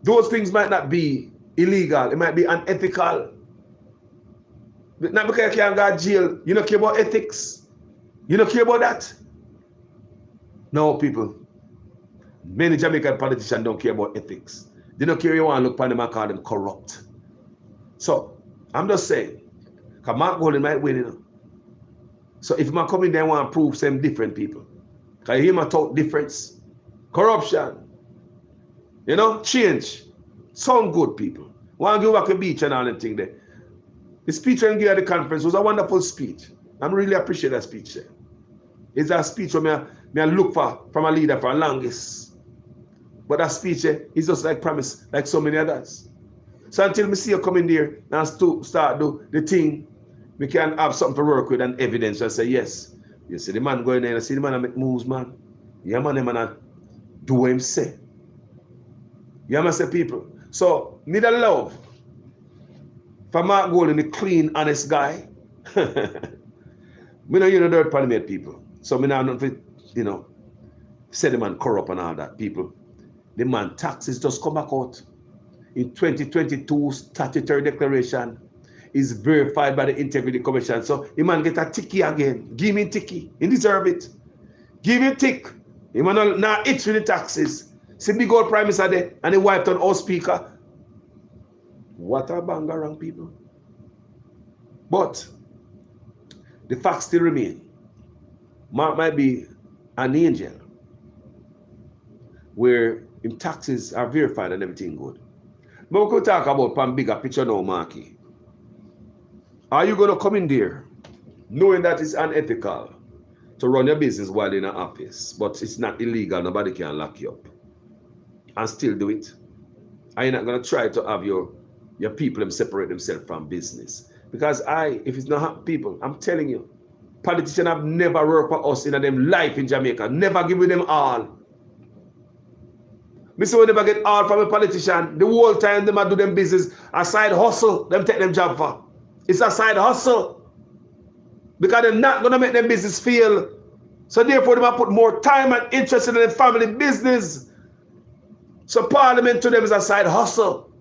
those things might not be illegal, it might be unethical. Not because you can't go to jail, you don't care about ethics. You don't care about that. No, people. Many Jamaican politicians don't care about ethics. They don't care if you want to look upon them and call them corrupt. So, I'm just saying, because Mark Golding might win, you know. So if I come in there and want to prove some different people, because you hear my talk difference, corruption, you know, change, sound good people. Want to give back a beach and all that thing there. The speech I gave at the conference was a wonderful speech. I really appreciate that speech there. It's a speech where I look for from a leader for the longest. But that speech is just like promise, like so many others. So until we see you come in there and start do the thing, we can have something to work with and evidence and say, yes. You see the man going there, you see the man make moves, man. Yeah, man, the man do what him say. You understand, people? So, need a love for Mark Golding, the clean, honest guy. We know you know dirt parliament people. So we now not you know, say the man corrupt and all that, people. The man taxes just come back out. In 2022 statutory declaration is verified by the Integrity Commission. So the man get a ticky again. Give me ticky. He deserve it. Give him tick. He man not itch with the taxes. See big old Prime Minister there and he wiped on our speaker. What a bangarang, people. But the fact still remain. Mark might be an angel where his taxes are verified and everything good. But we could talk about a bigger picture now, Marky. Are you going to come in there knowing that it's unethical to run your business while in an office, but it's not illegal, nobody can lock you up, and still do it? Are you not going to try to have your people them separate themselves from business? Because if it's not people, I'm telling you, politicians have never worked for us in them life in Jamaica, never given them all. Me say we never get all from a politician. The whole time them do them business, a side hustle, them take them job for. It's a side hustle. Because they're not going to make them business fail. So therefore, they might put more time and interest in their family business. So parliament to them is a side hustle.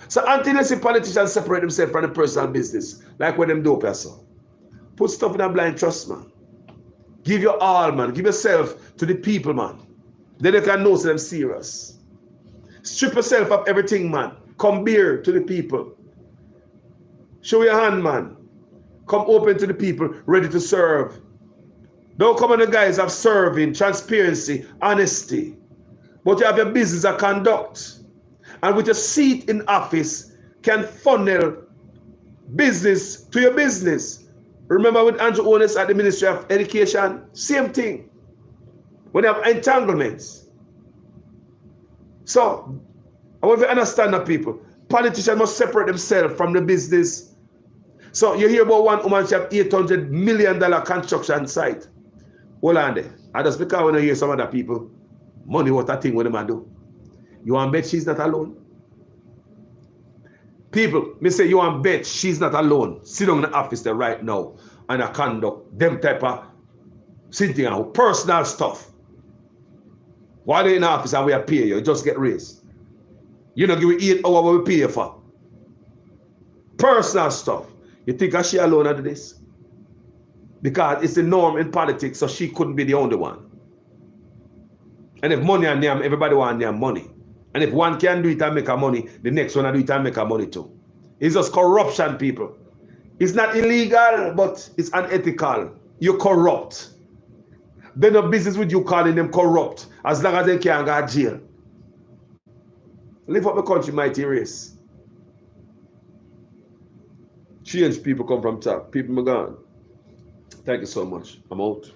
So until you see politicians separate themselves from the personal business, like what them do, person, put stuff in a blind trust, man. Give your all, man. Give yourself to the people, man. Then they can know so them serious. Strip yourself of everything, man. Come bare to the people. Show your hand, man. Come open to the people, ready to serve. Don't come on the guise of serving, transparency, honesty. But you have your business to conduct. And with your seat in office, can funnel business to your business. Remember with Andrew Onis at the Ministry of Education? Same thing. When you have entanglements. So, I want you to understand that, people. Politicians must separate themselves from the business. So, you hear about one woman, she have $800 million construction site. Hold on there. I just because when I hear some other people, money what a thing what them do. You want to bet she's not alone? People, me say you want to bet she's not alone. Sit down in the office there right now and I conduct them type of sitting out personal stuff. While they're in the office and we are pay you just get raised. You know, give you 8 hours what we pay you for. Personal stuff. You think she alone under this? Because it's the norm in politics, so she couldn't be the only one. And if money and name, everybody want name money. And if one can do it and make a money, the next one will do it and make a money too. It's just corruption, people. It's not illegal, but it's unethical. You're corrupt. They no business with you calling them corrupt, as long as they can't go to jail. Lift up the country, mighty race. Change people come from top. People are gone. Thank you so much. I'm out.